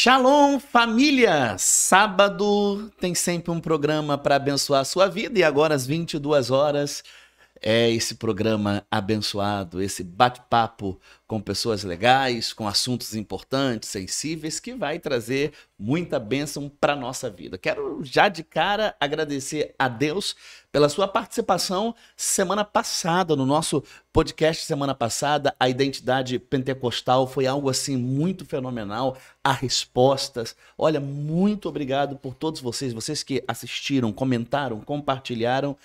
Shalom, família! Sábado tem sempre um programa para abençoar a sua vida e agora às 22 horas é esse programa abençoado, esse bate-papo com pessoas legais, com assuntos importantes, sensíveis, que vai trazer muita bênção para a nossa vida. Quero já de cara agradecer a Deus pela sua participação semana passada, no nosso podcast semana passada, a identidade pentecostal foi algo assim muito fenomenal, há respostas. Olha, muito obrigado por todos vocês que assistiram, comentaram, compartilharam.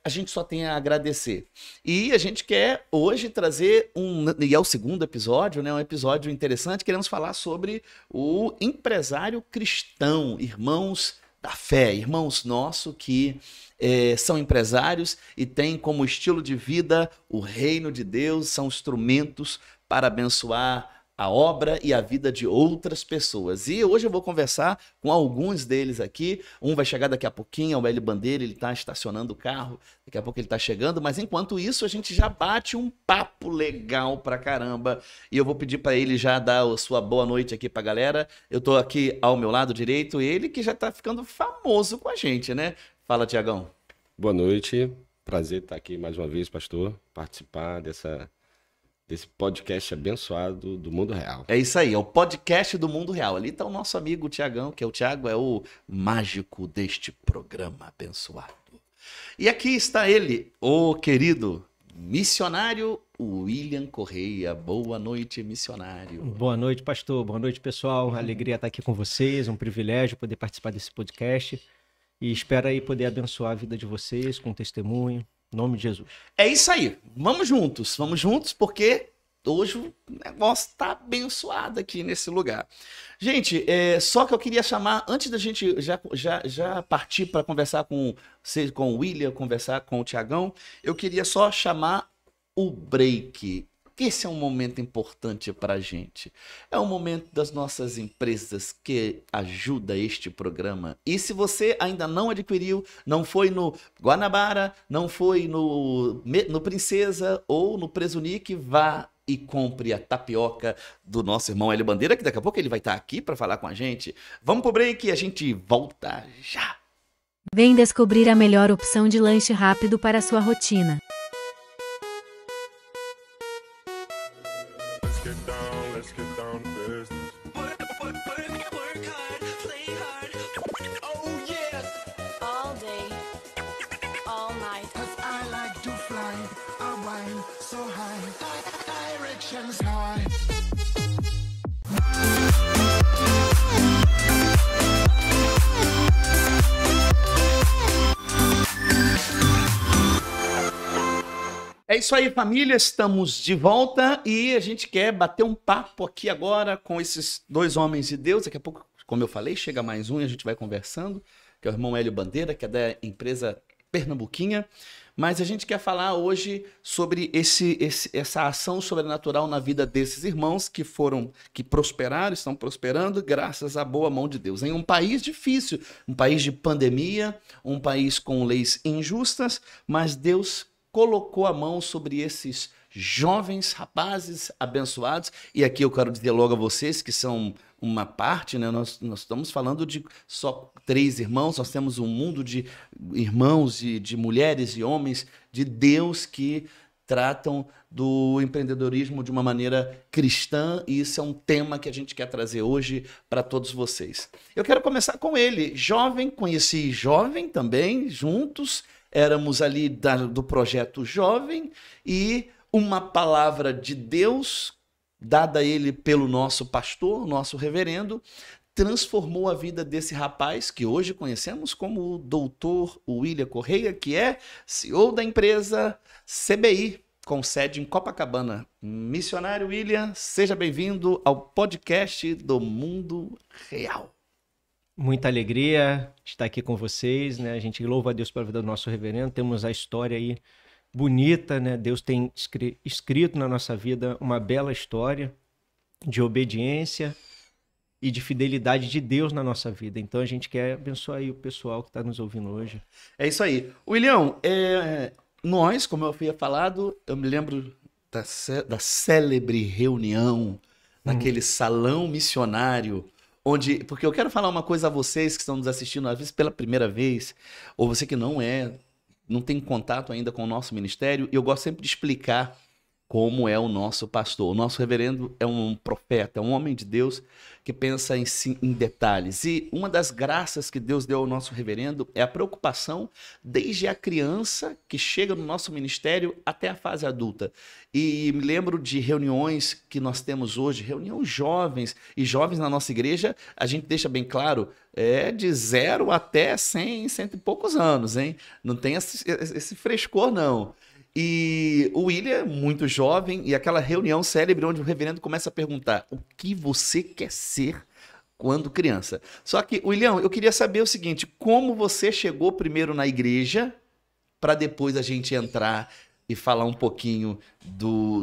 A gente só tem a agradecer. E a gente quer hoje trazer e é o segundo episódio, né? Um episódio interessante. Queremos falar sobre o empresário cristão, irmãos da fé, irmãos nossos que são empresários e têm como estilo de vida o reino de Deus, são instrumentos para abençoar a obra e a vida de outras pessoas. E hoje eu vou conversar com alguns deles aqui. Um vai chegar daqui a pouquinho, é o Hélio Bandeira, ele está estacionando o carro, daqui a pouco ele está chegando, mas enquanto isso a gente já bate um papo legal pra caramba. E eu vou pedir para ele já dar a sua boa noite aqui pra galera. Eu tô aqui ao meu lado direito, ele que já tá ficando famoso com a gente, né? Fala, Tiagão. Boa noite, prazer estar aqui mais uma vez, pastor, participar desse podcast abençoado do mundo real. É isso aí, é o podcast do mundo real. Ali está o nosso amigo Tiagão, que é o Tiago, é o mágico deste programa abençoado. E aqui está ele, o querido missionário William Correia. Boa noite, missionário. Boa noite, pastor. Boa noite, pessoal. Alegria estar aqui com vocês, um privilégio poder participar desse podcast. E espero aí poder abençoar a vida de vocês com testemunho. Em nome de Jesus. É isso aí. Vamos juntos porque hoje o negócio está abençoado aqui nesse lugar. Gente, só que eu queria chamar, antes da gente já partir para conversar com o William, conversar com o Tiagão, eu queria só chamar o break. Esse é um momento importante para a gente. É um momento das nossas empresas que ajuda este programa. E se você ainda não adquiriu, não foi no Guanabara, não foi no Princesa ou no Presunic, vá e compre a tapioca do nosso irmão Hélio Bandeira, que daqui a pouco ele vai estar aqui para falar com a gente. Vamos pro break e a gente volta já. Vem descobrir a melhor opção de lanche rápido para a sua rotina. Let's get down to business. Work hard, play hard. Oh yeah. All day, all night. 'Cause I like to fly, I whine so high, directions high. É isso aí, família, estamos de volta e a gente quer bater um papo aqui agora com esses dois homens de Deus. Daqui a pouco, como eu falei, chega mais um e a gente vai conversando, que é o irmão Hélio Bandeira, que é da empresa Pernambuquinha. Mas a gente quer falar hoje sobre essa ação sobrenatural na vida desses irmãos que prosperaram, estão prosperando graças à boa mão de Deus. Em um país difícil, um país de pandemia, um país com leis injustas, mas Deus colocou a mão sobre esses jovens rapazes abençoados. E aqui eu quero dizer logo a vocês que são uma parte, né? Nós estamos falando de só 3 irmãos, nós temos um mundo de irmãos, de mulheres e homens de Deus que tratam do empreendedorismo de uma maneira cristã, e isso é um tema que a gente quer trazer hoje para todos vocês. Eu quero começar com ele, jovem, conheci jovem também, juntos, éramos ali do projeto Jovem, e uma palavra de Deus, dada a ele pelo nosso pastor, nosso reverendo, transformou a vida desse rapaz, que hoje conhecemos como o doutor William Correia, que é CEO da empresa CBI, com sede em Copacabana. Missionário William, seja bem-vindo ao podcast do Mundo Real. Muita alegria estar aqui com vocês, né? A gente louva a Deus pela vida do nosso reverendo. Temos a história aí bonita, né? Deus tem escrito na nossa vida uma bela história de obediência e de fidelidade de Deus na nossa vida. Então a gente quer abençoar aí o pessoal que está nos ouvindo hoje. É isso aí. William, nós, como eu havia falado, eu me lembro da célebre reunião naquele salão missionário Porque eu quero falar uma coisa a vocês que estão nos assistindo, às vezes pela primeira vez, ou você que não tem contato ainda com o nosso ministério, e eu gosto sempre de explicar como é o nosso pastor. O nosso reverendo é um profeta, é um homem de Deus que pensa em detalhes. E uma das graças que Deus deu ao nosso reverendo é a preocupação desde a criança que chega no nosso ministério até a fase adulta. E me lembro de reuniões que nós temos hoje, reuniões jovens, e jovens na nossa igreja, a gente deixa bem claro, é de 0 até 100, cento e poucos anos, hein? Não tem esse frescor, não. E o William é muito jovem, e aquela reunião célebre onde o reverendo começa a perguntar: o que você quer ser quando criança? Só que, William, eu queria saber o seguinte: como você chegou primeiro na igreja, para depois a gente entrar e falar um pouquinho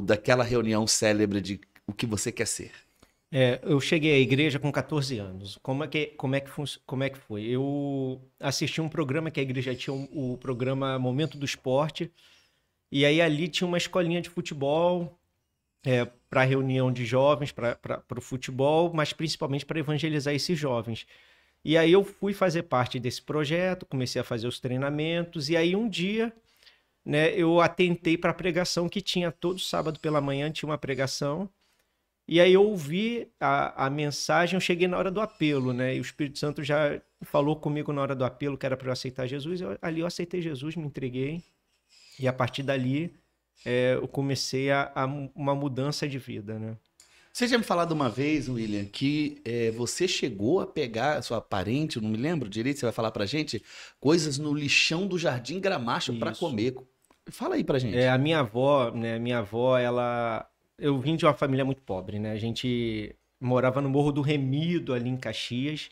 daquela reunião célebre de o que você quer ser? Eu cheguei à igreja com 14 anos. Como é que foi? Eu assisti um programa que a igreja tinha, o programa Momento do Esporte. E aí ali tinha uma escolinha de futebol para reunião de jovens, para o futebol, mas principalmente para evangelizar esses jovens. E aí eu fui fazer parte desse projeto, comecei a fazer os treinamentos, e aí um dia, né, eu atentei para a pregação que tinha todo sábado pela manhã, tinha uma pregação, e aí eu ouvi a mensagem, eu cheguei na hora do apelo, né, e o Espírito Santo já falou comigo na hora do apelo que era para eu aceitar Jesus, ali eu aceitei Jesus, me entreguei. E a partir dali, eu comecei uma mudança de vida, né? Você já me falado uma vez, William, que você chegou a pegar a sua parente, eu não me lembro direito, você vai falar pra gente, coisas no lixão do Jardim Gramacho para Isso. comer. Fala aí pra gente. A minha avó, né? Minha avó, eu vim de uma família muito pobre, né? A gente morava no Morro do Remido, ali em Caxias.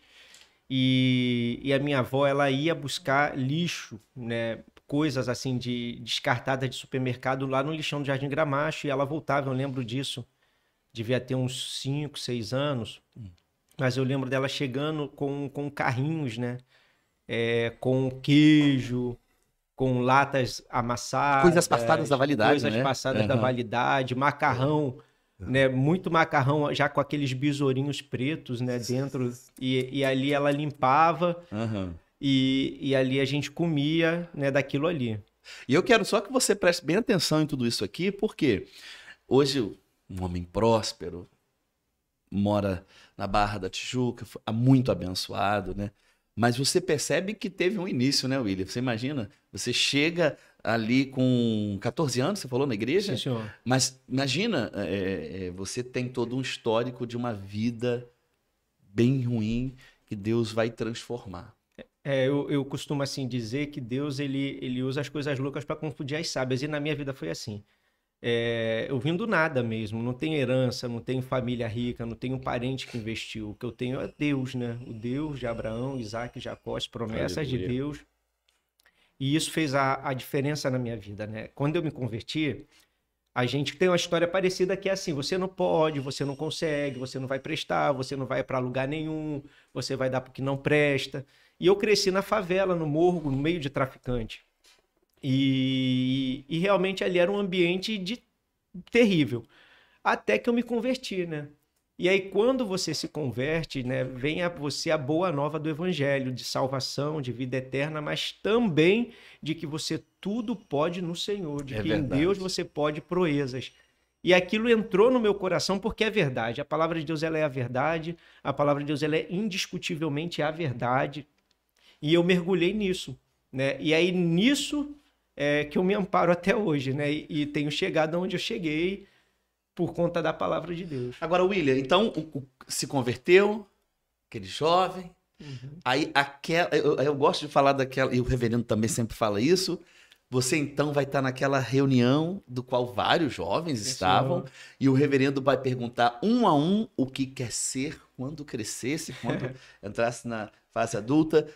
E a minha avó, ela ia buscar lixo, né? Coisas assim descartadas de supermercado lá no lixão do Jardim Gramacho, e ela voltava, eu lembro disso, devia ter uns 5, 6 anos, mas eu lembro dela chegando com carrinhos, né, com queijo, com latas amassadas, Coisas passadas da validade, coisas né? passadas da validade, macarrão, né, muito macarrão já com aqueles besourinhos pretos, né, dentro, e ali ela limpava. Aham. E ali a gente comia, né, daquilo ali. E eu quero só que você preste bem atenção em tudo isso aqui, porque hoje um homem próspero, mora na Barra da Tijuca, muito abençoado, né? Mas você percebe que teve um início, né, William? Você imagina, você chega ali com 14 anos, você falou, na igreja? Sim, senhor. Mas imagina, você tem todo um histórico de uma vida bem ruim que Deus vai transformar. Eu costumo assim dizer que Deus ele usa as coisas loucas para confundir as sábias, e na minha vida foi assim. Eu vim do nada mesmo, não tenho herança, não tenho família rica, não tenho parente que investiu. O que eu tenho é Deus, né? O Deus de Abraão, Isaac, Jacó, as promessas de Aleluia. Deus. E isso fez a diferença na minha vida, né? Quando eu me converti, a gente tem uma história parecida que é assim: você não pode, você não consegue, você não vai prestar, você não vai para lugar nenhum, você vai dar porque não presta. E eu cresci na favela, no morro, no meio de traficante. E realmente ali era um ambiente terrível. Até que eu me converti, né? E aí quando você se converte, né, vem a você a boa nova do evangelho, de salvação, de vida eterna, mas também de que você tudo pode no Senhor, de É que verdade. em Deus você pode proezas. E aquilo entrou no meu coração porque é verdade. A palavra de Deus, ela é a verdade. A palavra de Deus, ela é indiscutivelmente a verdade. E eu mergulhei nisso, né? E aí nisso que eu me amparo até hoje, né? E tenho chegado onde eu cheguei por conta da palavra de Deus. Agora, William, então se converteu, aquele jovem, aí eu gosto de falar daquela, e o reverendo também sempre fala isso, você então vai estar naquela reunião do qual vários jovens estavam, e o reverendo vai perguntar um a um o que quer ser quando crescesse, quando entrasse na fase adulta,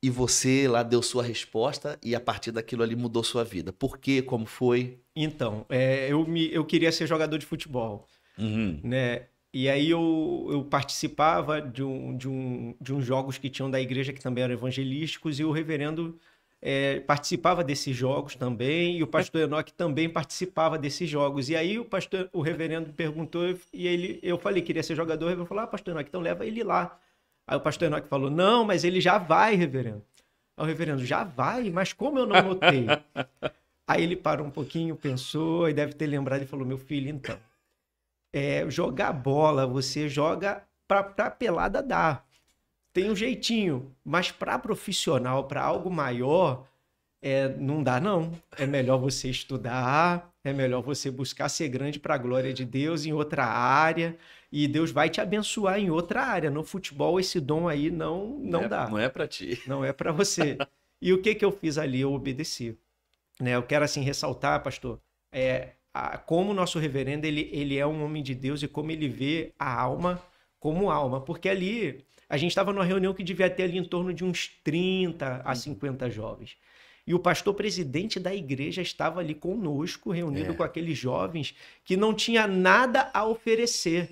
e você lá deu sua resposta, e a partir daquilo ali mudou sua vida. Por quê? Como foi? Então, eu queria ser jogador de futebol, né? E aí eu participava de uns jogos que tinham da igreja, que também eram evangelísticos, e o reverendo participava desses jogos também, e o pastor Enoque também participava desses jogos. E aí o reverendo perguntou, e eu falei que queria ser jogador, o reverendo falou, pastor Enoque, então leva ele lá. Aí o pastor Enoque falou, não, mas ele já vai, reverendo. Aí o reverendo, já vai? Mas como eu não notei? Aí ele parou um pouquinho, pensou, e deve ter lembrado e falou, meu filho, então, jogar bola, você joga pra pelada dar. Tem um jeitinho, mas para profissional, para algo maior, não dá não. É melhor você estudar, é melhor você buscar ser grande para a glória de Deus em outra área, e Deus vai te abençoar em outra área. No futebol, esse dom aí não dá. Não é para ti. Não é para você. E o que eu fiz ali? Eu obedeci. Né? Eu quero assim ressaltar, pastor, como o nosso reverendo ele é um homem de Deus e como ele vê a alma como alma. Porque ali a gente estava numa reunião que devia ter ali em torno de uns 30 a 50 jovens. E o pastor presidente da igreja estava ali conosco, reunido com aqueles jovens que não tinha nada a oferecer.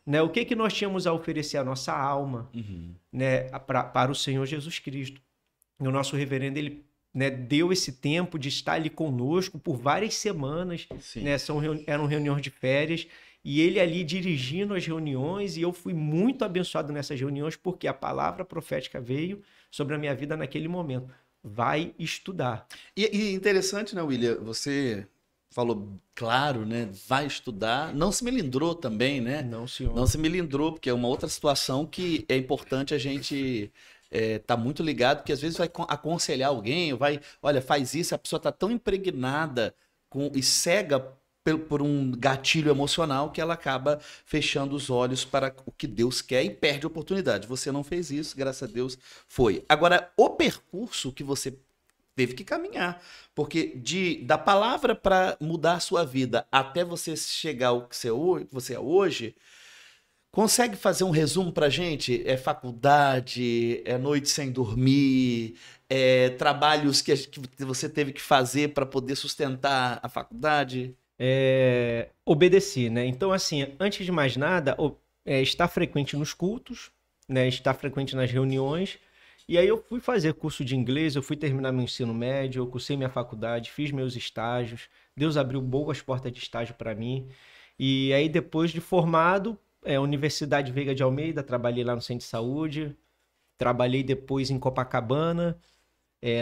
Né? O que nós tínhamos a oferecer? A nossa alma, né? Para o Senhor Jesus Cristo. E o nosso reverendo, ele, né, deu esse tempo de estar ali conosco por várias semanas. Né? Eram reuniões de férias. E ele ali dirigindo as reuniões, e eu fui muito abençoado nessas reuniões, porque a palavra profética veio sobre a minha vida naquele momento. Vai estudar. E interessante, né, William? Você falou, claro, né? Vai estudar. Não se melindrou também, né? Não, senhor. Não se melindrou, porque é uma outra situação que é importante a gente tá muito ligado, porque às vezes vai aconselhar alguém, olha, faz isso, a pessoa tá tão impregnada e cega por um gatilho emocional que ela acaba fechando os olhos para o que Deus quer e perde a oportunidade. Você não fez isso, graças a Deus foi. Agora, o percurso que você teve que caminhar, porque da palavra para mudar a sua vida até você chegar ao que você é hoje, consegue fazer um resumo pra gente? É faculdade, é noite sem dormir, trabalhos que você teve que fazer para poder sustentar a faculdade? Obedeci, né? Então, assim, antes de mais nada, estar frequente nos cultos, né? Estar frequente nas reuniões. E aí eu fui fazer curso de inglês, eu fui terminar meu ensino médio, eu cursei minha faculdade, fiz meus estágios. Deus abriu boas portas de estágio para mim. E aí, depois de formado, Universidade Veiga de Almeida, trabalhei lá no Centro de Saúde. Trabalhei depois em Copacabana,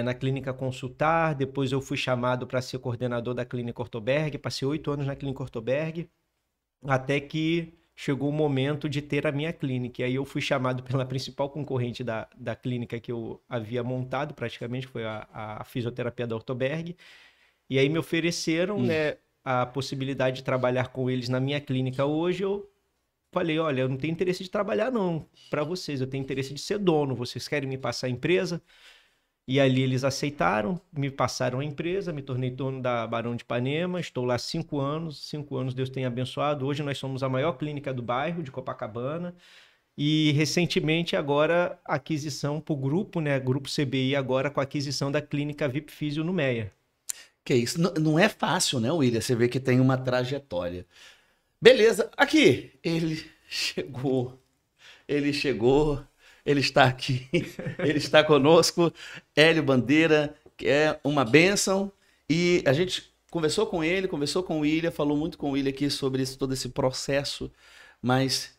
na Clínica Consultar. Depois eu fui chamado para ser coordenador da Clínica Ortoberg. Passei 8 anos na Clínica Ortoberg, até que chegou o momento de ter a minha clínica. E aí eu fui chamado pela principal concorrente da clínica que eu havia montado, praticamente, foi a fisioterapia da Ortoberg. E aí me ofereceram, né, a possibilidade de trabalhar com eles na minha clínica hoje. Eu falei, olha, eu não tenho interesse de trabalhar não para vocês, eu tenho interesse de ser dono. Vocês querem me passar a empresa? E ali eles aceitaram, me passaram a empresa, me tornei dono da Barão de Ipanema, estou lá 5 anos, 5 anos Deus tem abençoado. Hoje nós somos a maior clínica do bairro de Copacabana, e recentemente agora a aquisição para o grupo, né, Grupo CBI, agora com a aquisição da clínica VIP Físio no Meia. Que isso, não é fácil, né, William? Você vê que tem uma trajetória. Beleza, aqui, ele chegou, ele está aqui, ele está conosco, Hélio Bandeira, que é uma bênção, e a gente conversou com ele, conversou com o William, falou muito com o William aqui sobre todo esse processo, mas,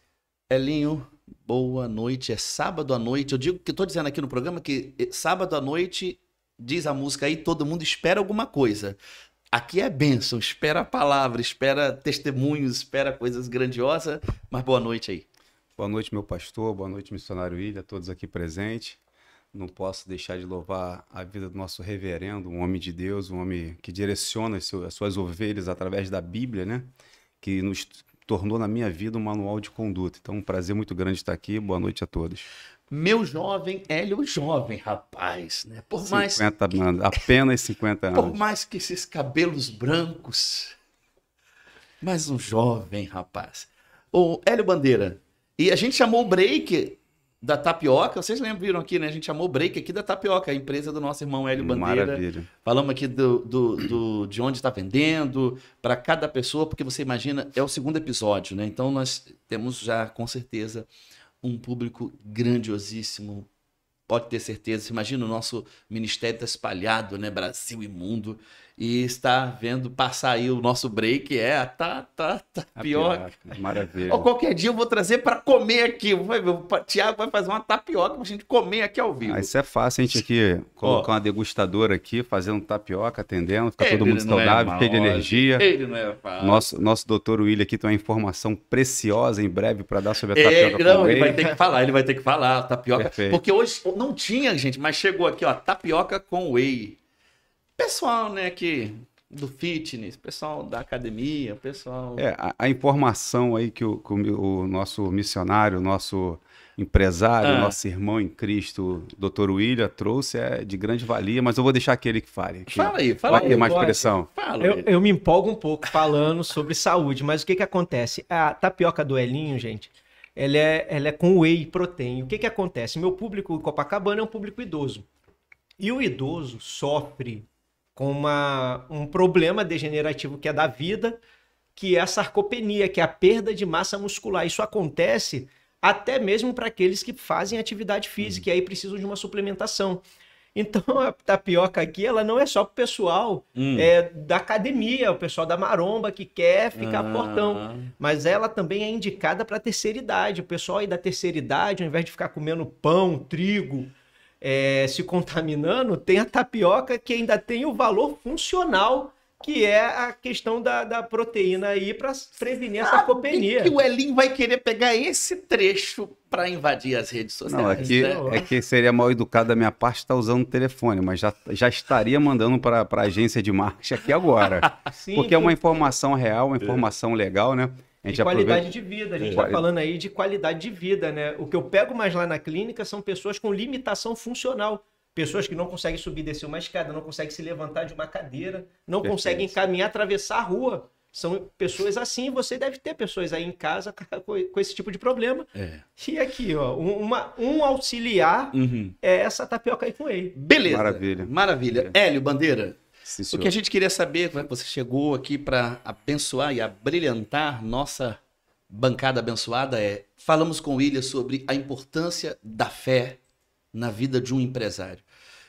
Elinho, boa noite, é sábado à noite, eu digo que estou dizendo aqui no programa que sábado à noite, diz a música aí, todo mundo espera alguma coisa. Aqui é bênção, espera a palavra, espera testemunhos, espera coisas grandiosas, mas boa noite aí. Boa noite, meu pastor, boa noite, missionário William, todos aqui presentes. Não posso deixar de louvar a vida do nosso reverendo, um homem de Deus, um homem que direciona as suas ovelhas através da Bíblia, né? Que nos tornou na minha vida um manual de conduta. Então, um prazer muito grande estar aqui, boa noite a todos. Meu jovem, Hélio, jovem rapaz, né? Apenas 50 anos. Por mais que esses cabelos brancos, mas um jovem rapaz. O Hélio Bandeira, e a gente chamou o break da Tapioca, vocês viram aqui, né? A gente chamou o break aqui da Tapioca, a empresa do nosso irmão Hélio Bandeira. Maravilha. Falamos aqui de onde está vendendo, para cada pessoa, porque você imagina, é o 2º episódio, né? Então nós temos já, com certeza, um público grandiosíssimo pode ter certeza. Imagina, o nosso ministério está espalhado, né? Brasil e mundo. E está vendo passar aí o nosso break, tapioca. Maravilha. Ó, qualquer dia eu vou trazer para comer aqui. O Thiago vai fazer uma tapioca para a gente comer aqui ao vivo. Ah, isso é fácil, a gente aqui colocar uma degustadora aqui, fazendo tapioca, atendendo, fica todo mundo saudável, cheio de energia. Ele não é fácil. Nosso doutor William aqui tem uma informação preciosa em breve para dar sobre a tapioca com Ele whey. vai ter que falar, tapioca. Perfeito. Porque hoje não tinha, gente, mas chegou aqui, ó, tapioca com whey. Pessoal, né, do fitness, pessoal da academia, pessoal... A informação aí que o nosso missionário, nosso empresário, nosso irmão em Cristo, Dr. William, trouxe é de grande valia, mas eu vou deixar aquele que fale. Fala aí. Pode ter mais pressão. Fala, Eu me empolgo um pouco falando sobre saúde, mas o que acontece? A tapioca do Elinho, gente, ela é com whey protein. O que acontece? Meu público em Copacabana é um público idoso. E o idoso sofre com um problema degenerativo que é da vida, que é a sarcopenia, que é a perda de massa muscular. Isso acontece até mesmo para aqueles que fazem atividade física e aí precisam de uma suplementação. Então a tapioca aqui, ela não é só para o pessoal da academia, o pessoal da maromba que quer ficar fortão, mas ela também é indicada para a terceira idade. O pessoal aí da terceira idade, ao invés de ficar comendo pão, trigo, se contaminando, tem a tapioca que ainda tem o valor funcional, que é a questão da proteína aí para prevenir a sarcopenia. Que o Elinho vai querer pegar esse trecho para invadir as redes sociais. Não, é que seria mal educado da minha parte estar usando o telefone, mas já estaria mandando para a agência de marketing aqui agora. Sim, porque é uma informação real, uma informação legal, né? De qualidade de vida, a gente está falando aí de qualidade de vida, né? O que eu pego mais lá na clínica são pessoas com limitação funcional. Pessoas que não conseguem subir e descer uma escada, não conseguem se levantar de uma cadeira, não conseguem caminhar, atravessar a rua. São pessoas assim, você deve ter pessoas aí em casa com esse tipo de problema. E aqui, ó, um auxiliar é essa tapioca aí com whey. Beleza. Maravilha. Hélio Bandeira, Sim, o que a gente queria saber, como é que você chegou aqui para abençoar e abrilhantar nossa bancada abençoada falamos com o William sobre a importância da fé na vida de um empresário.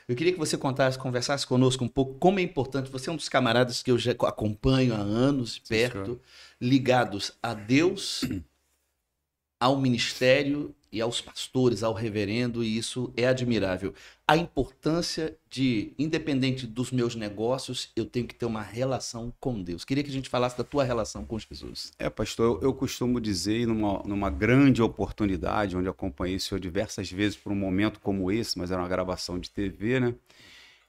Eu queria que você conversasse conosco um pouco como é importante. Você é um dos camaradas que eu já acompanho há anos de perto, ligados a Deus, ao ministério e aos pastores, ao reverendo, e isso é admirável. A importância de, independente dos meus negócios, eu tenho que ter uma relação com Deus. Queria que a gente falasse da tua relação com Jesus. Pastor, eu costumo dizer, numa grande oportunidade, onde acompanhei o senhor diversas vezes por um momento como esse, mas era uma gravação de TV, né?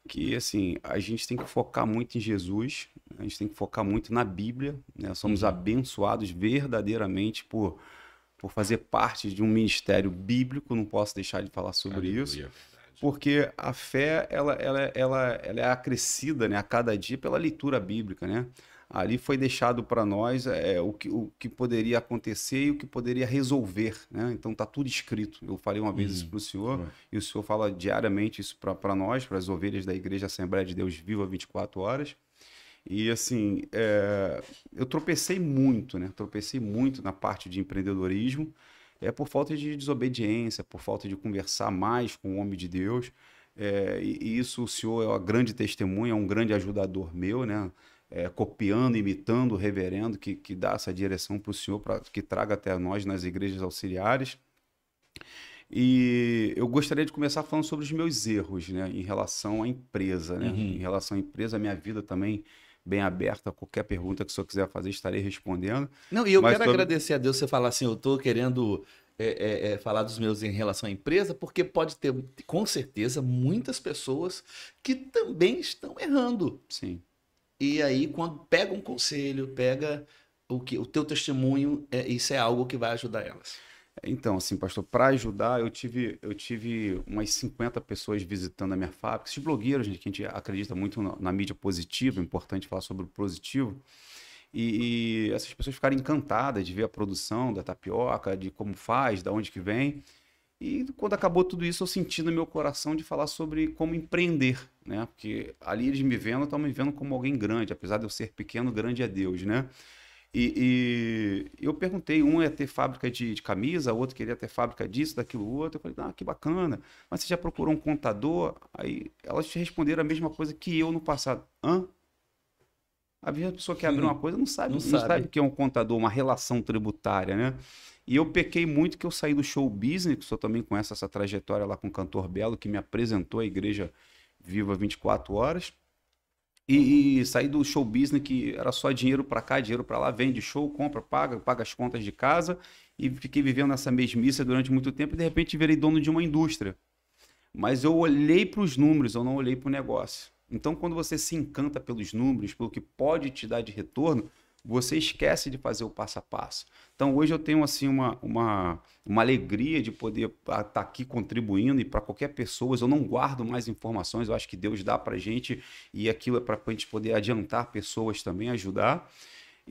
Que, assim, a gente tem que focar muito em Jesus, a gente tem que focar muito na Bíblia, né? Somos abençoados verdadeiramente por fazer parte de um ministério bíblico, não posso deixar de falar sobre isso, porque a fé ela é acrescida, né, a cada dia pela leitura bíblica, né? Ali foi deixado para nós o que poderia acontecer e o que poderia resolver, né? Então tá tudo escrito. Eu falei uma vez isso para o senhor, e o senhor fala diariamente isso para nós, para as ovelhas da Igreja Assembleia de Deus Viva 24 horas. E assim, eu tropecei muito, né? Tropecei muito na parte de empreendedorismo, por falta de desobediência, por falta de conversar mais com o homem de Deus. E isso o senhor é uma grande testemunha, é um grande ajudador meu, né? Copiando, imitando o reverendo que dá essa direção para o senhor, para que traga até nós nas igrejas auxiliares. E eu gostaria de começar falando sobre os meus erros, né? Em relação à empresa, né? Em relação à empresa, a minha vida também bem aberta, qualquer pergunta que o senhor quiser fazer, estarei respondendo. Não, e eu quero agradecer a Deus você falar assim, eu estou querendo falar dos meus em relação à empresa, porque pode ter, com certeza, muitas pessoas que também estão errando. Sim. E aí, quando pega um conselho, pega o teu testemunho, isso é algo que vai ajudar elas. Então, assim, pastor, para ajudar, eu tive umas 50 pessoas visitando a minha fábrica, esses blogueiros, gente, que a gente acredita muito na mídia positiva, é importante falar sobre o positivo, e essas pessoas ficaram encantadas de ver a produção da tapioca, de como faz, de onde que vem, e quando acabou tudo isso, eu senti no meu coração de falar sobre como empreender, né? Porque ali eles me vendo, estão me vendo como alguém grande, apesar de eu ser pequeno, grande é Deus, né? E eu perguntei, um ia ter fábrica de camisa, outro queria ter fábrica disso, daquilo outro. Eu falei, ah, que bacana, mas você já procurou um contador? Aí elas te responderam a mesma coisa que eu no passado. Hã? A mesma pessoa que abre uma coisa não sabe, Não não sabe. sabe o que é um contador, uma relação tributária, né? E eu pequei muito que eu saí do show business, que o senhor também conhece essa trajetória lá com o Cantor Belo, que me apresentou a Igreja Viva 24 Horas. E saí do show business, que era só dinheiro para cá, dinheiro para lá, vende show, compra, paga as contas de casa. E fiquei vivendo nessa mesmice durante muito tempo e de repente virei dono de uma indústria. Mas eu olhei para os números, eu não olhei para o negócio. Então, quando você se encanta pelos números, pelo que pode te dar de retorno, você esquece de fazer o passo a passo. Então, hoje eu tenho assim uma alegria de poder estar aqui contribuindo e para qualquer pessoa. Eu não guardo mais informações, eu acho que Deus dá para a gente e aquilo é para a gente poder adiantar pessoas também, ajudar.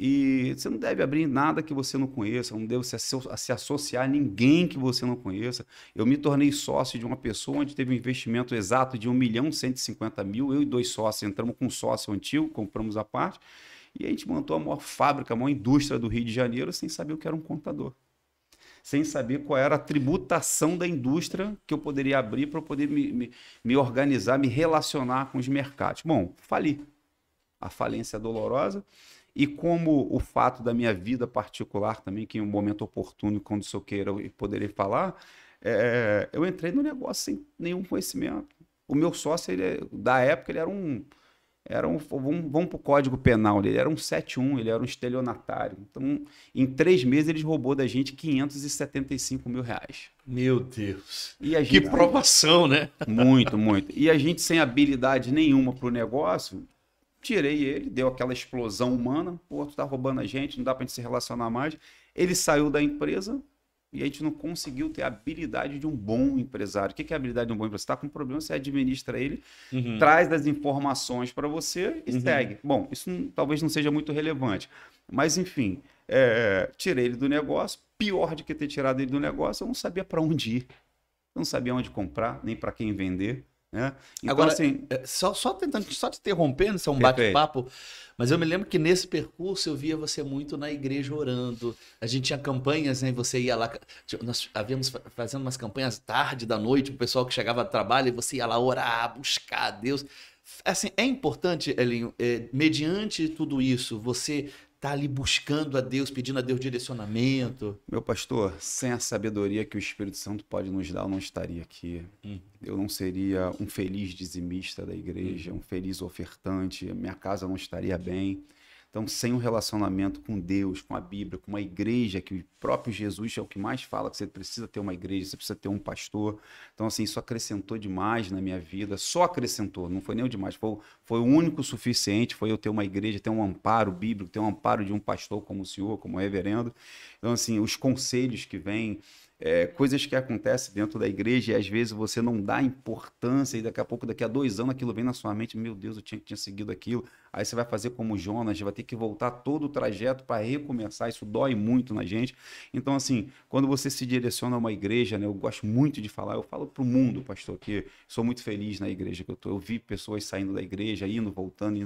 E você não deve abrir nada que você não conheça, não deve se associar a ninguém que você não conheça. Eu me tornei sócio de uma pessoa onde teve um investimento exato de 1.150.000. Eu e 2 sócios entramos com um sócio antigo, compramos a parte, e a gente montou a maior fábrica, a maior indústria do Rio de Janeiro sem saber o que era um contador. Sem saber qual era a tributação da indústria que eu poderia abrir para eu poder me organizar, me relacionar com os mercados. Bom, fali. A falência é dolorosa. E como o fato da minha vida particular também, que em um momento oportuno, quando o senhor queira, eu poderei falar, eu entrei no negócio sem nenhum conhecimento. O meu sócio, da época, ele vamos para o Código Penal, ele era um 71, ele era um estelionatário. Então, em 3 meses, ele roubou da gente R$ 575.000. Meu Deus. E a Que gente, provação, né? muito, muito. E a gente, sem habilidade nenhuma para o negócio, tirei ele, deu aquela explosão humana. Pô, tu tá roubando a gente, não dá pra gente se relacionar mais. Ele saiu da empresa e a gente não conseguiu ter a habilidade de um bom empresário. O que é a habilidade de um bom empresário? Você tá com um problema, você administra ele, traz as informações para você e segue. Bom, isso talvez não seja muito relevante. Mas, enfim, tirei ele do negócio. Pior do que ter tirado ele do negócio, eu não sabia para onde ir. Eu não sabia onde comprar, nem para quem vender. Né? Então, Agora, assim, só te interrompendo, isso é um Perfeito. bate-papo, mas eu me lembro que nesse percurso eu via você muito na igreja orando. A gente tinha campanhas, né? Você ia lá, nós havíamos fazendo umas campanhas tarde da noite, o pessoal que chegava do trabalho, e você ia lá orar, buscar a Deus. Assim, é importante, Elinho, mediante tudo isso, você tá ali buscando a Deus, pedindo a Deus direcionamento. meu pastor, sem a sabedoria que o Espírito Santo pode nos dar, eu não estaria aqui. Eu não seria um feliz dizimista da igreja, um feliz ofertante, a minha casa não estaria bem. Então, sem um relacionamento com Deus, com a Bíblia, com uma igreja, que o próprio Jesus é o que mais fala, que você precisa ter uma igreja, você precisa ter um pastor. Então, assim, isso acrescentou demais na minha vida, só acrescentou, não foi nem o demais, foi o único suficiente, foi eu ter uma igreja, ter um amparo bíblico, ter um amparo de um pastor como o senhor, como o reverendo. Então, assim, os conselhos que vêm, coisas que acontecem dentro da igreja e às vezes você não dá importância e daqui a pouco, daqui a 2 anos, aquilo vem na sua mente, meu Deus, eu tinha seguido aquilo. Aí você vai fazer como Jonas, vai ter que voltar todo o trajeto para recomeçar, isso dói muito na gente. Então, assim, quando você se direciona a uma igreja, né, eu gosto muito de falar, eu falo para o mundo, pastor, que sou muito feliz na igreja que eu tô. Eu vi pessoas saindo da igreja, indo, voltando,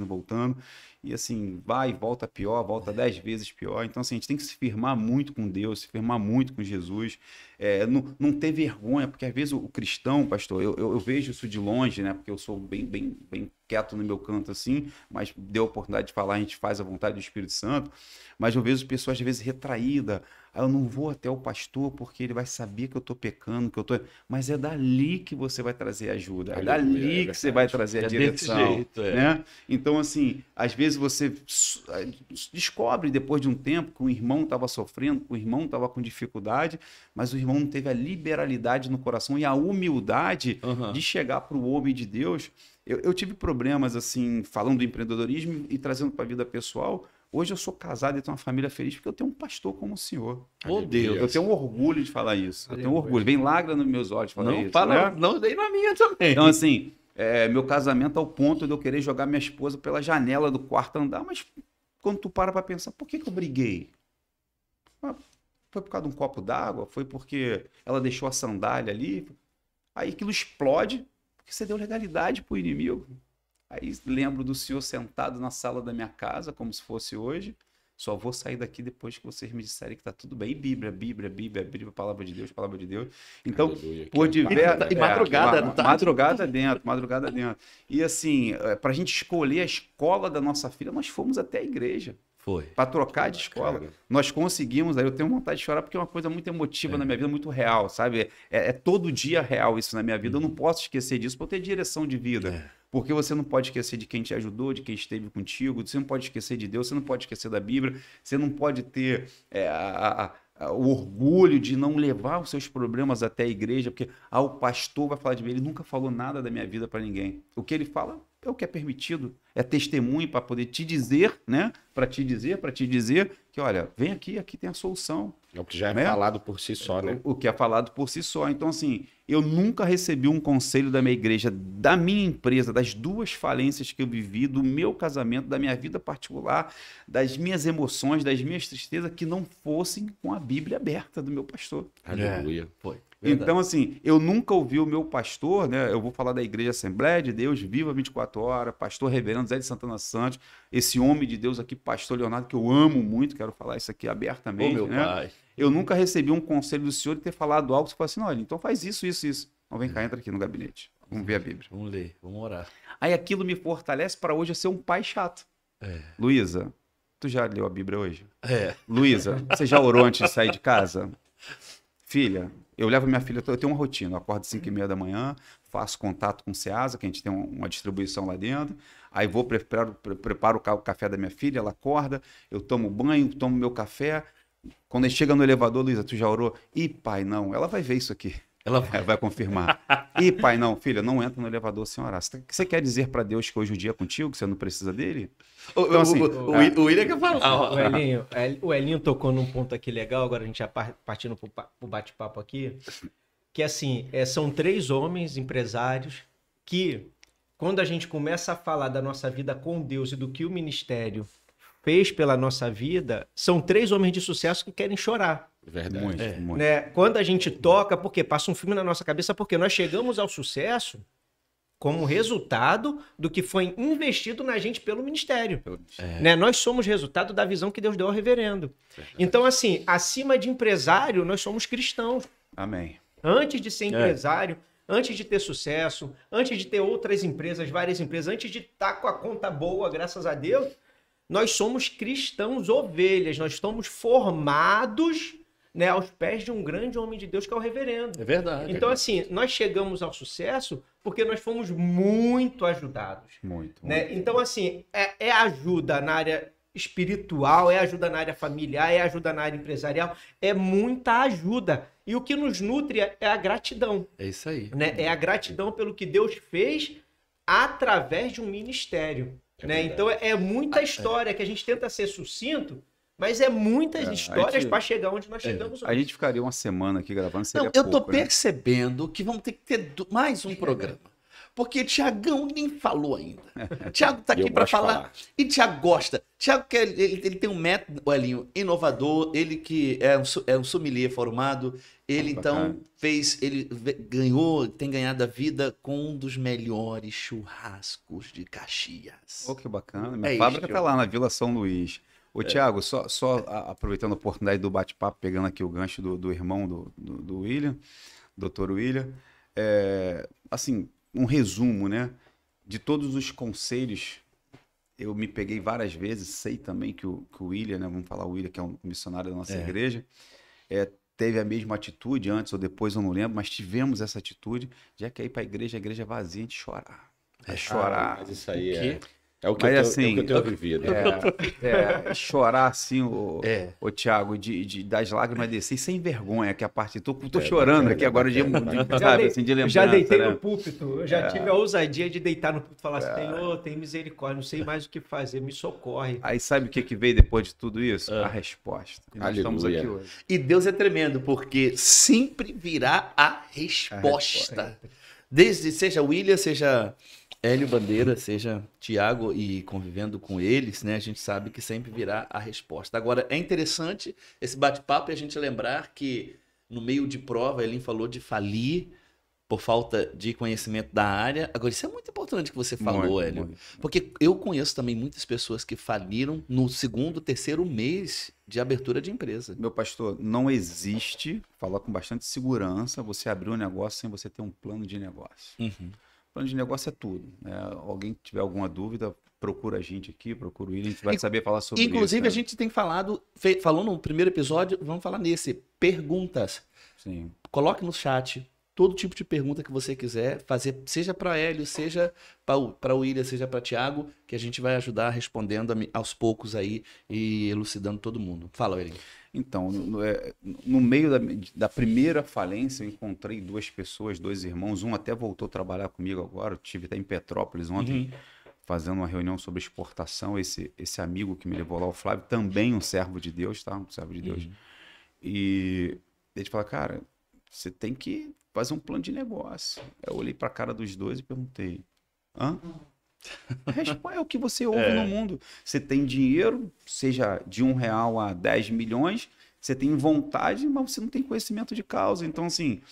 e assim, vai e volta pior, volta 10 vezes pior. Então, assim, a gente tem que se firmar muito com Deus, se firmar muito com Jesus, não ter vergonha, porque às vezes o cristão, pastor, eu vejo isso de longe, né, porque eu sou bem quieto no meu canto assim, mas deu a oportunidade de falar, a gente faz a vontade do Espírito Santo, mas eu vejo pessoas às vezes retraídas, eu não vou até o pastor porque ele vai saber que eu tô pecando, mas é dali que você vai trazer ajuda, é dali que você vai trazer a direção, jeito, né? Então, assim, às vezes você descobre depois de um tempo que o irmão estava sofrendo, que o irmão estava com dificuldade, mas o irmão não teve a liberalidade no coração e a humildade de chegar para o homem de Deus. Eu tive problemas, assim, falando do empreendedorismo e trazendo para a vida pessoal. Hoje eu sou casado e tenho uma família feliz porque eu tenho um pastor como o senhor. Oh, Deus. Eu tenho orgulho de falar isso. Eu tenho orgulho. Vem lágrima nos meus olhos de falar Não isso. fala, Né? não, nem na minha também. Então, assim, meu casamento ao ponto de eu querer jogar minha esposa pela janela do quarto andar, mas quando tu para pensar, por que eu briguei? Foi por causa de um copo d'água? Foi porque ela deixou a sandália ali? Aí aquilo explode porque você deu legalidade pro inimigo. Aí lembro do senhor sentado na sala da minha casa, como se fosse hoje, Só vou sair daqui depois que vocês me disserem que tá tudo bem. E Bíblia, palavra de Deus, palavra de Deus. Então, Aleluia, por que diversas... E madrugada, não tá? madrugada dentro. E assim, pra gente escolher a escola da nossa filha, nós fomos até a igreja. Foi. Para trocar de escola. Cara. Nós conseguimos, aí eu tenho vontade de chorar porque é uma coisa muito emotiva na minha vida, muito real, sabe? É todo dia real isso na minha vida. Eu não posso esquecer disso por ter direção de vida. Porque você não pode esquecer de quem te ajudou, de quem esteve contigo, você não pode esquecer de Deus, você não pode esquecer da Bíblia, você não pode ter o orgulho de não levar os seus problemas até a igreja, porque o pastor vai falar de mim, ele nunca falou nada da minha vida para ninguém. O que ele fala é o que é permitido, é testemunho para poder te dizer, né? Para te dizer que, olha, vem aqui tem a solução. É o que já é Né? falado por si só, né? O que é falado por si só. Então, assim, eu nunca recebi um conselho da minha igreja, da minha empresa, das duas falências que eu vivi, do meu casamento, da minha vida particular, das minhas emoções, das minhas tristezas, que não fossem com a Bíblia aberta do meu pastor. Aleluia. Foi. Então, assim, eu nunca ouvi o meu pastor, né? Eu vou falar da Igreja Assembleia de Deus, Viva 24 Horas, pastor reverendo Zé de Santana Santos, esse homem de Deus aqui, pastor Leonardo, que eu amo muito, quero falar isso aqui abertamente, Ô, meu né? pai. Eu nunca recebi um conselho do senhor de ter falado algo que você fala assim, olha, então faz isso. Então vem cá, entra aqui no gabinete, vamos ver a Bíblia. Vamos ler, vamos orar. Aí aquilo me fortalece para hoje eu ser um pai chato. Luísa, tu já leu a Bíblia hoje? Luísa, você já orou antes de sair de casa? Filha, eu levo minha filha, eu tenho uma rotina, eu acordo às 5h30 da manhã, faço contato com o Ceasa, que a gente tem uma distribuição lá dentro, aí vou, preparo o café da minha filha, ela acorda, eu tomo banho, tomo meu café, quando a gente chega no elevador, Luísa, tu já orou? Ih, pai, não, ela vai ver isso aqui. Ela Vai confirmar. Ih, pai, não, filha, não entra no elevador sem orar. Você quer dizer para Deus que hoje o dia é contigo, que você não precisa dele? Então, assim, o William quer falar. O Elinho tocou num ponto aqui legal, agora a gente já partindo pro bate-papo aqui, que assim, são 3 homens empresários que, quando a gente começa a falar da nossa vida com Deus e do que o ministério fez pela nossa vida, são 3 homens de sucesso que querem chorar. Verdade. muito. Né? Quando a gente toca, porque passa um filme na nossa cabeça, porque nós chegamos ao sucesso como resultado do que foi investido na gente pelo ministério. Né? Nós somos resultado da visão que Deus deu ao reverendo. Então, assim, acima de empresário, nós somos cristãos. Amém. Antes de ser empresário, antes de ter sucesso, antes de ter outras empresas, várias empresas, antes de estar com a conta boa, graças a Deus, nós somos cristãos ovelhas, nós estamos formados, né, aos pés de um grande homem de Deus que é o reverendo. É verdade. Então, assim, nós chegamos ao sucesso porque nós fomos muito ajudados. Muito. Né? Então, assim, é ajuda na área espiritual, é ajuda na área familiar, é ajuda na área empresarial, é muita ajuda. E o que nos nutre é a gratidão. É isso aí. Né? É a gratidão pelo que Deus fez através de um ministério. Né? Então, é muita história que a gente tenta ser sucinto, mas é muitas histórias para chegar onde nós chegamos hoje. A gente ficaria uma semana aqui gravando, seria Não, eu tô pouco, né? percebendo que vamos ter que ter mais um programa. Porque Tiagão nem falou ainda. Tiago tá E eu aqui para gosto de falar. falar. E Tiago gosta. Tiago, ele tem um método, Elinho, inovador. Ele que é um sommelier formado. Ele, então, tem ganhado a vida com um dos melhores churrascos de Caxias. Oh, que bacana. Minha É fábrica isso. tá lá na Vila São Luís. Ô, Thiago, aproveitando a oportunidade do bate-papo, pegando aqui o gancho do irmão do William, Dr. William, assim, um resumo, né? De todos os conselhos, eu me peguei várias vezes, sei também que o William, né? Vamos falar o William, que é um missionário da nossa igreja, teve a mesma atitude antes ou depois, eu não lembro, mas tivemos essa atitude, já que ir para a igreja vazia, a gente chorar. É chorar. Mas isso aí quê? é o que Mas, eu assim, tenho vivido. Chorar assim, o Thiago, das lágrimas descer sem vergonha, que a parte. Tô chorando aqui agora sabe, assim, de Eu lembrança. já deitei né? no púlpito, eu já tive a ousadia de deitar no púlpito e falar assim, Senhor, tem misericórdia, não sei mais o que fazer, me socorre. Aí sabe o que veio depois de tudo isso? A resposta. E nós estamos aqui Aleluia. hoje. E Deus é tremendo, porque sempre virá a resposta. Desde, seja William, seja Hélio Bandeira, seja Tiago, e convivendo com eles, né, a gente sabe que sempre virá a resposta. Agora, é interessante esse bate-papo e a gente lembrar que no meio de prova, Elim falou de falir, por falta de conhecimento da área. Agora, isso é muito importante que você falou, Muito, Hélio. muito. Porque eu conheço também muitas pessoas que faliram no segundo, terceiro mês de abertura de empresa. Meu pastor, não existe, falar com bastante segurança, você abrir um negócio sem você ter um plano de negócio. Plano de negócio é tudo, né? Alguém que tiver alguma dúvida, procura a gente aqui, procura o William, a gente vai saber falar sobre isso. Inclusive, né? a gente tem falado, falou no primeiro episódio, vamos falar nesse, perguntas. Sim. Coloque no chat todo tipo de pergunta que você quiser fazer, seja para Hélio, seja para o William, seja para Thiago, que a gente vai ajudar respondendo aos poucos aí e elucidando todo mundo. Fala, William. Então, no meio da primeira falência, eu encontrei duas pessoas, dois irmãos. Um até voltou a trabalhar comigo agora. Eu estive até em Petrópolis ontem, fazendo uma reunião sobre exportação. Esse amigo que me levou lá, o Flávio, também um servo de Deus, tá? Um servo de Deus. E ele fala, cara, você tem que fazer um plano de negócio. Eu olhei para a cara dos dois e perguntei, hã? É o que você ouve no mundo. Você tem dinheiro, seja de R$1 a 10 milhões, você tem vontade, mas você não tem conhecimento de causa. Então, assim,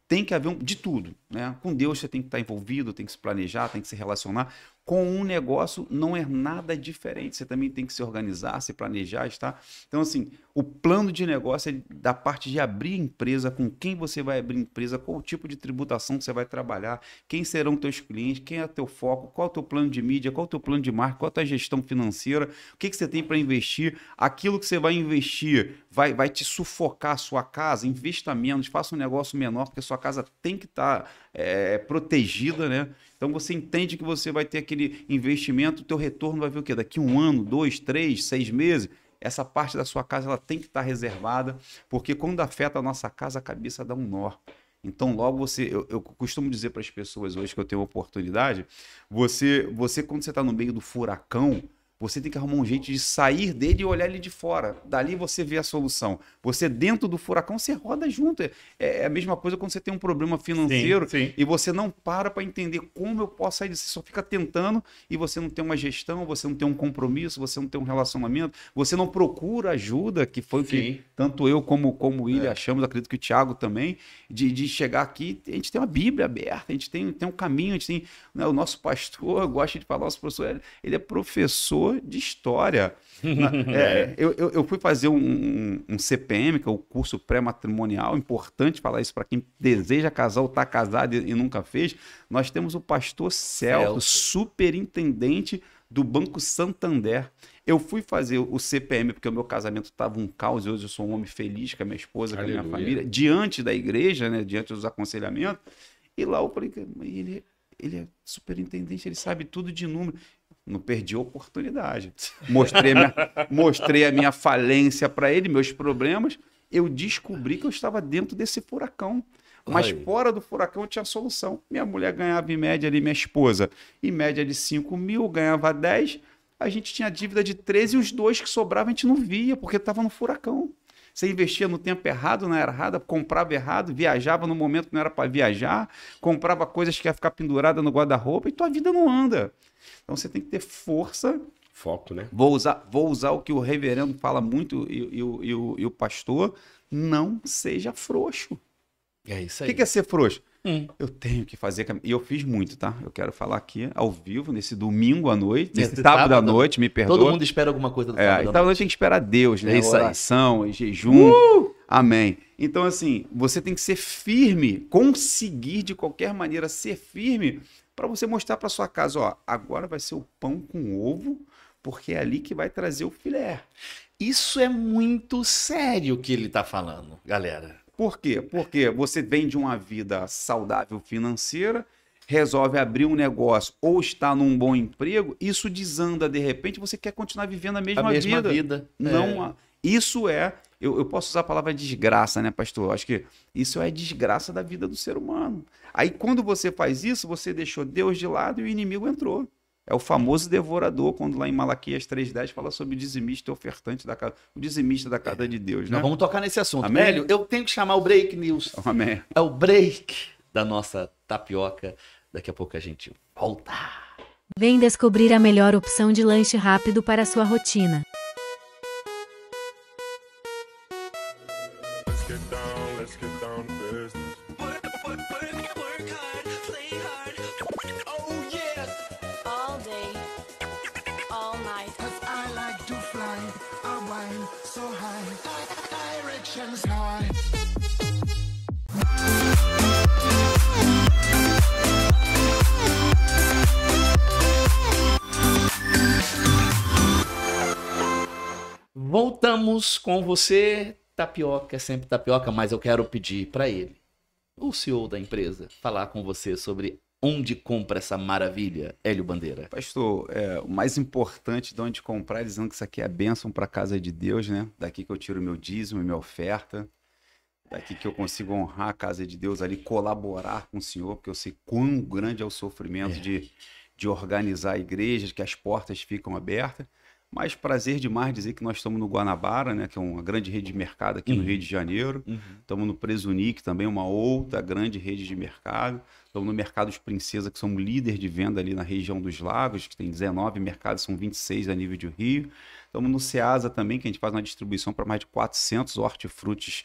tem que haver de tudo, né? Com Deus você tem que estar envolvido, tem que se planejar, tem que se relacionar. Com um negócio não é nada diferente. Você também tem que se organizar, se planejar, está? Então, assim, o plano de negócio é da parte de abrir empresa, com quem você vai abrir empresa, qual o tipo de tributação que você vai trabalhar, quem serão teus clientes, quem é teu foco, qual é o teu plano de mídia, qual é o teu plano de marketing, qual é a tua gestão financeira, o que você tem para investir, aquilo que você vai investir vai te sufocar a sua casa, invista menos, faça um negócio menor, porque a sua casa tem que estar protegida, né? Então você entende que você vai ter aquele investimento, o teu retorno vai vir o quê? Daqui 1 ano, 2, 3, 6 meses. Essa parte da sua casa ela tem que estar reservada, porque quando afeta a nossa casa, a cabeça dá um nó. Então logo eu costumo dizer para as pessoas hoje que eu tenho a oportunidade, você quando você está no meio do furacão, você tem que arrumar um jeito de sair dele e olhar ele de fora. Dali você vê a solução. Você dentro do furacão, você roda junto. É a mesma coisa quando você tem um problema financeiro e você não para entender como eu posso sair disso. Você só fica tentando e você não tem uma gestão, você não tem um compromisso, você não tem um relacionamento, você não procura ajuda, que foi o que tanto eu como o William achamos, acredito que o Thiago também, de chegar aqui. A gente tem uma Bíblia aberta, a gente tem um caminho, a gente tem, né, o nosso pastor, gosta de falar, nosso professor, ele é professor de história. Eu fui fazer um CPM, que é o curso pré-matrimonial, importante falar isso para quem deseja casar ou está casado e nunca fez. Nós temos o pastor Celso, superintendente do Banco Santander. Eu fui fazer o CPM porque o meu casamento estava um caos e hoje eu sou um homem feliz com a minha esposa, com a minha família, diante da igreja, né, diante dos aconselhamentos. E lá eu falei, ele é superintendente, ele sabe tudo de número. Não perdi a oportunidade. Mostrei a minha falência para ele, meus problemas. Eu descobri que eu estava dentro desse furacão. Mas fora do furacão eu tinha solução. Minha mulher ganhava em média ali, minha esposa, em média de 5 mil, ganhava 10. A gente tinha dívida de 13 e os 2 que sobravam a gente não via, porque estava no furacão. Você investia no tempo errado, na era errada, comprava errado, viajava no momento que não era para viajar, comprava coisas que ia ficar pendurada no guarda-roupa e tua vida não anda. Então você tem que ter força. Foco, né? Vou usar o que o reverendo fala muito e o pastor, não seja frouxo. É isso O aí. que é ser frouxo? Eu tenho que fazer, e eu fiz muito, tá? Eu quero falar aqui ao vivo, nesse domingo à noite, nesse sábado à noite, me perdoa. Todo mundo espera alguma coisa do sábado à Então a gente tem que esperar Deus, né? É isso aí. Oração, jejum. Amém. Então, assim, você tem que ser firme, conseguir de qualquer maneira ser firme para você mostrar para sua casa, ó, agora vai ser o pão com ovo, porque é ali que vai trazer o filé. Isso é muito sério que ele tá falando, galera. Por quê? Porque você vem de uma vida saudável financeira, resolve abrir um negócio ou está num bom emprego, isso desanda de repente, você quer continuar vivendo a mesma vida. Não, isso eu posso usar a palavra desgraça, né, pastor? Eu acho que isso é desgraça da vida do ser humano. Aí quando você faz isso, você deixou Deus de lado e o inimigo entrou. É o famoso devorador, quando lá em Malaquias 3:10 fala sobre o dizimista e ofertante da casa, o dizimista da casa de Deus, né? Nós vamos tocar nesse assunto. Amém? Hélio, eu tenho que chamar o Break News. Amém. É o break da nossa tapioca. Daqui a pouco a gente volta. Vem descobrir a melhor opção de lanche rápido para a sua rotina. Let's get down to business. Work hard, Emotions high. Voltamos com você, Tapioca, é sempre Tapioca, mas eu quero pedir para ele, o CEO da empresa, falar com você sobre onde compra essa maravilha, Hélio Bandeira. Pastor, o mais importante de onde comprar, dizendo que isso aqui é bênção para a casa de Deus, né? Daqui que eu tiro meu dízimo e minha oferta. Daqui que eu consigo honrar a casa de Deus ali, colaborar com o Senhor, porque eu sei quão grande é o sofrimento de organizar a igreja, de que as portas ficam abertas. Mas prazer demais dizer que nós estamos no Guanabara, né, que é uma grande rede de mercado aqui no Rio de Janeiro. Estamos no Presunic, também uma outra grande rede de mercado. Estamos no Mercados Princesa, que somos líder de venda ali na região dos Lagos, que tem 19 mercados, são 26 a nível de Rio. Estamos no Ceasa também, que a gente faz uma distribuição para mais de 400 hortifrutis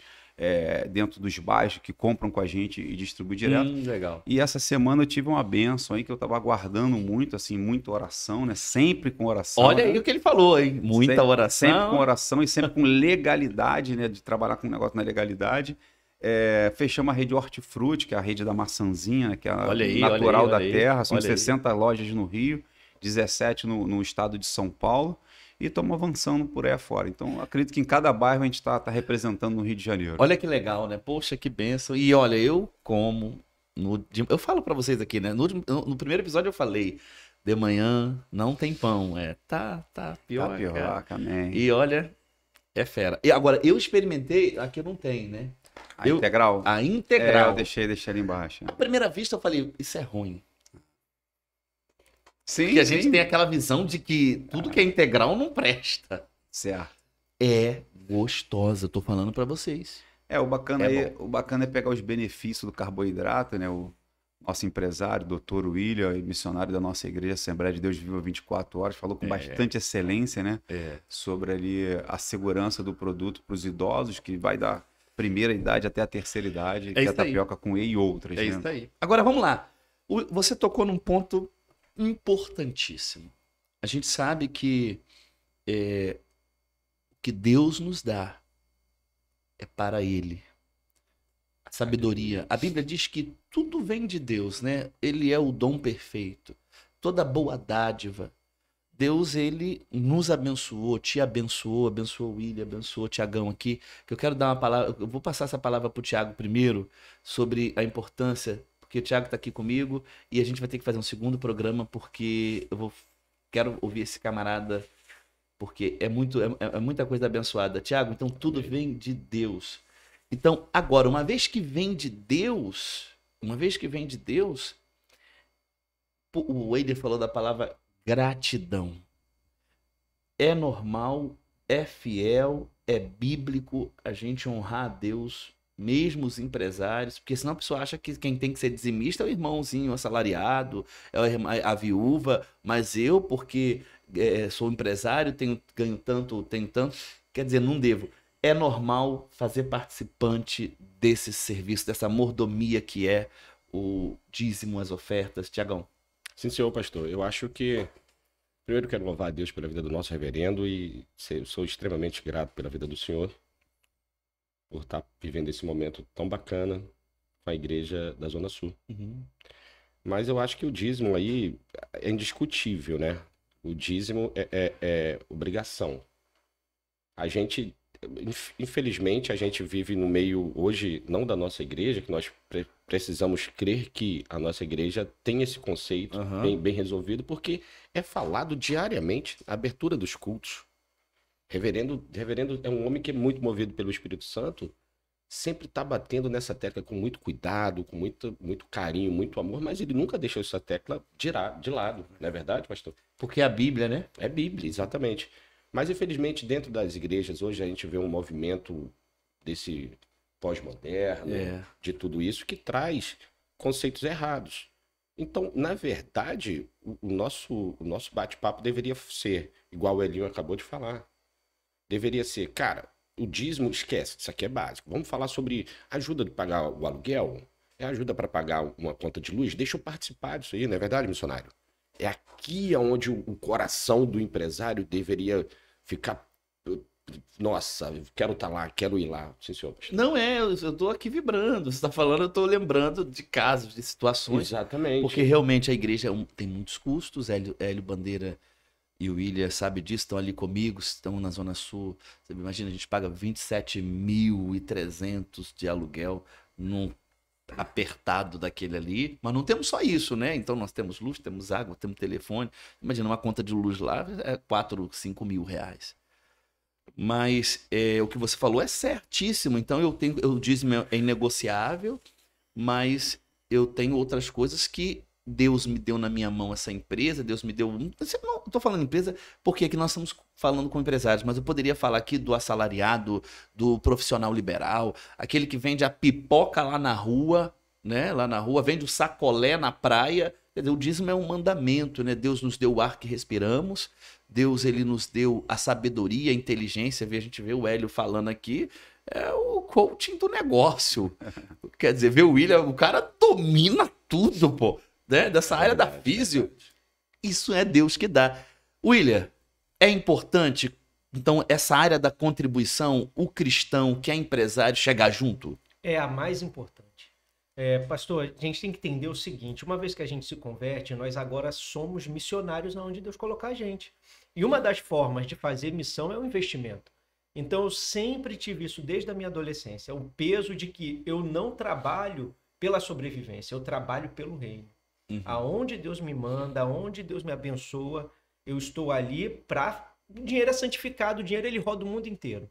dentro dos bairros que compram com a gente e distribuem direto. Legal. E essa semana eu tive uma bênção aí que eu estava aguardando muito, assim, muita oração, né? Sempre com oração. Olha né? aí o que ele falou, hein? Muita Sempre- oração. Sempre com oração e sempre com legalidade, né? De trabalhar com um negócio na legalidade. Fechamos a rede Hortifruti, que é a rede da maçãzinha, né? Que é a Olha aí, natural olha aí, da terra. São olha aí. 60 lojas no Rio, 17 no estado de São Paulo. E estamos avançando por aí afora. Então, acredito que em cada bairro a gente está representando no Rio de Janeiro. Olha que legal, né? Poxa, que benção. E olha, eu como... eu falo pra vocês aqui, né? No primeiro episódio eu falei, de manhã não tem pão. Tapioca. Tapioca, amém. E olha, é fera. E agora, eu experimentei, aqui não tem, né? A integral? A integral. Eu deixei ali embaixo. À primeira vista eu falei, isso é ruim. Sim, Porque a gente tem aquela visão de que tudo que é integral não presta. Certo. É gostosa, eu tô falando pra vocês. O bacana, É o bacana é pegar os benefícios do carboidrato, né? O nosso empresário, doutor William, missionário da nossa igreja, Assembleia de Deus Viva 24 Horas, falou com bastante excelência, né? Sobre ali a segurança do produto para os idosos, que vai da primeira idade até a terceira idade, que é a isso aí. tapioca com whey e outras, É né? isso aí. Agora vamos lá. Você tocou num ponto importantíssimo. A gente sabe que o que Deus nos dá é para Ele. A sabedoria. A Bíblia diz que tudo vem de Deus, né? Ele é o dom perfeito. Toda boa dádiva. Deus, ele nos abençoou, te abençoou, abençoou o William, abençoou o Tiagão aqui. Que eu quero dar uma palavra, eu vou passar essa palavra para o Tiago primeiro, sobre a importância, porque o Tiago está aqui comigo e a gente vai ter que fazer um segundo programa, porque quero ouvir esse camarada, porque é muita coisa abençoada. Tiago, então tudo vem de Deus. Então, agora, uma vez que vem de Deus, o Wader falou da palavra gratidão. É normal, é fiel, é bíblico a gente honrar a Deus, mesmo os empresários, porque senão a pessoa acha que quem tem que ser dizimista é o irmãozinho assalariado, é a viúva, mas eu, porque sou empresário, ganho tanto, tenho tanto, quer dizer, não devo. É normal fazer participante desse serviço, dessa mordomia que é o dízimo, as ofertas. Tiagão. Sim, senhor pastor. Eu acho que, primeiro, quero louvar a Deus pela vida do nosso reverendo e sou extremamente grato pela vida do senhor, por estar vivendo esse momento tão bacana com a igreja da Zona Sul. Mas eu acho que o dízimo aí é indiscutível, né? O dízimo é obrigação. A gente, infelizmente, a gente vive no meio hoje, não da nossa igreja, que nós precisamos crer que a nossa igreja tem esse conceito bem resolvido, porque é falado diariamente na abertura dos cultos. Reverendo é um homem que é muito movido pelo Espírito Santo, sempre está batendo nessa tecla com muito cuidado, com muito carinho, muito amor, mas ele nunca deixou essa tecla de lado, não é verdade, pastor? Porque é a Bíblia, né? É Bíblia, exatamente. Mas, infelizmente, dentro das igrejas, hoje a gente vê um movimento desse pós-moderno, de tudo isso, que traz conceitos errados. Então, na verdade, o nosso bate-papo deveria ser, igual o Elinho acabou de falar, deveria ser, cara, o dízimo, esquece, isso aqui é básico. Vamos falar sobre ajuda de pagar o aluguel, ajuda para pagar uma conta de luz, deixa eu participar disso aí, não é verdade, missionário? É aqui onde o coração do empresário deveria ficar nossa, eu quero estar lá, quero ir lá. Sim, senhor. Pastor. Não é, eu tô aqui vibrando. Você tá falando, eu tô lembrando de casos, de situações. Exatamente. Porque realmente a igreja tem muitos custos. Hélio Bandeira e o William sabe disso, estão ali comigo, estão na Zona Sul. Você imagina, a gente paga 27.300 de aluguel num apertado daquele ali, mas não temos só isso, né? Então nós temos luz, temos água, temos telefone. Imagina, uma conta de luz lá é 4, 5 mil reais. Mas o que você falou é certíssimo. Então eu dízimo é inegociável, mas eu tenho outras coisas que Deus me deu na minha mão, essa empresa, Deus me deu... Não estou falando empresa porque aqui nós estamos falando com empresários, mas eu poderia falar aqui do assalariado, do profissional liberal, aquele que vende a pipoca lá na rua, né? Lá na rua, vende o sacolé na praia. Quer dizer, o dízimo é um mandamento, né? Deus nos deu o ar que respiramos, Deus ele nos deu a sabedoria, a inteligência. A gente vê o Hélio falando aqui, é o coaching do negócio. Quer dizer, vê o William, o cara domina tudo, pô. Né? Dessa área da físio, isso é Deus que dá. William, é importante, então, essa área da contribuição, o cristão que é empresário, chegar junto? É a mais importante. Pastor, a gente tem que entender o seguinte, uma vez que a gente se converte, nós agora somos missionários onde Deus colocar a gente. E uma das formas de fazer missão é o investimento. Então, eu sempre tive isso desde a minha adolescência, o peso de que eu não trabalho pela sobrevivência, eu trabalho pelo reino. Aonde Deus me manda, aonde Deus me abençoa, eu estou ali para... O dinheiro é santificado, o dinheiro ele roda o mundo inteiro.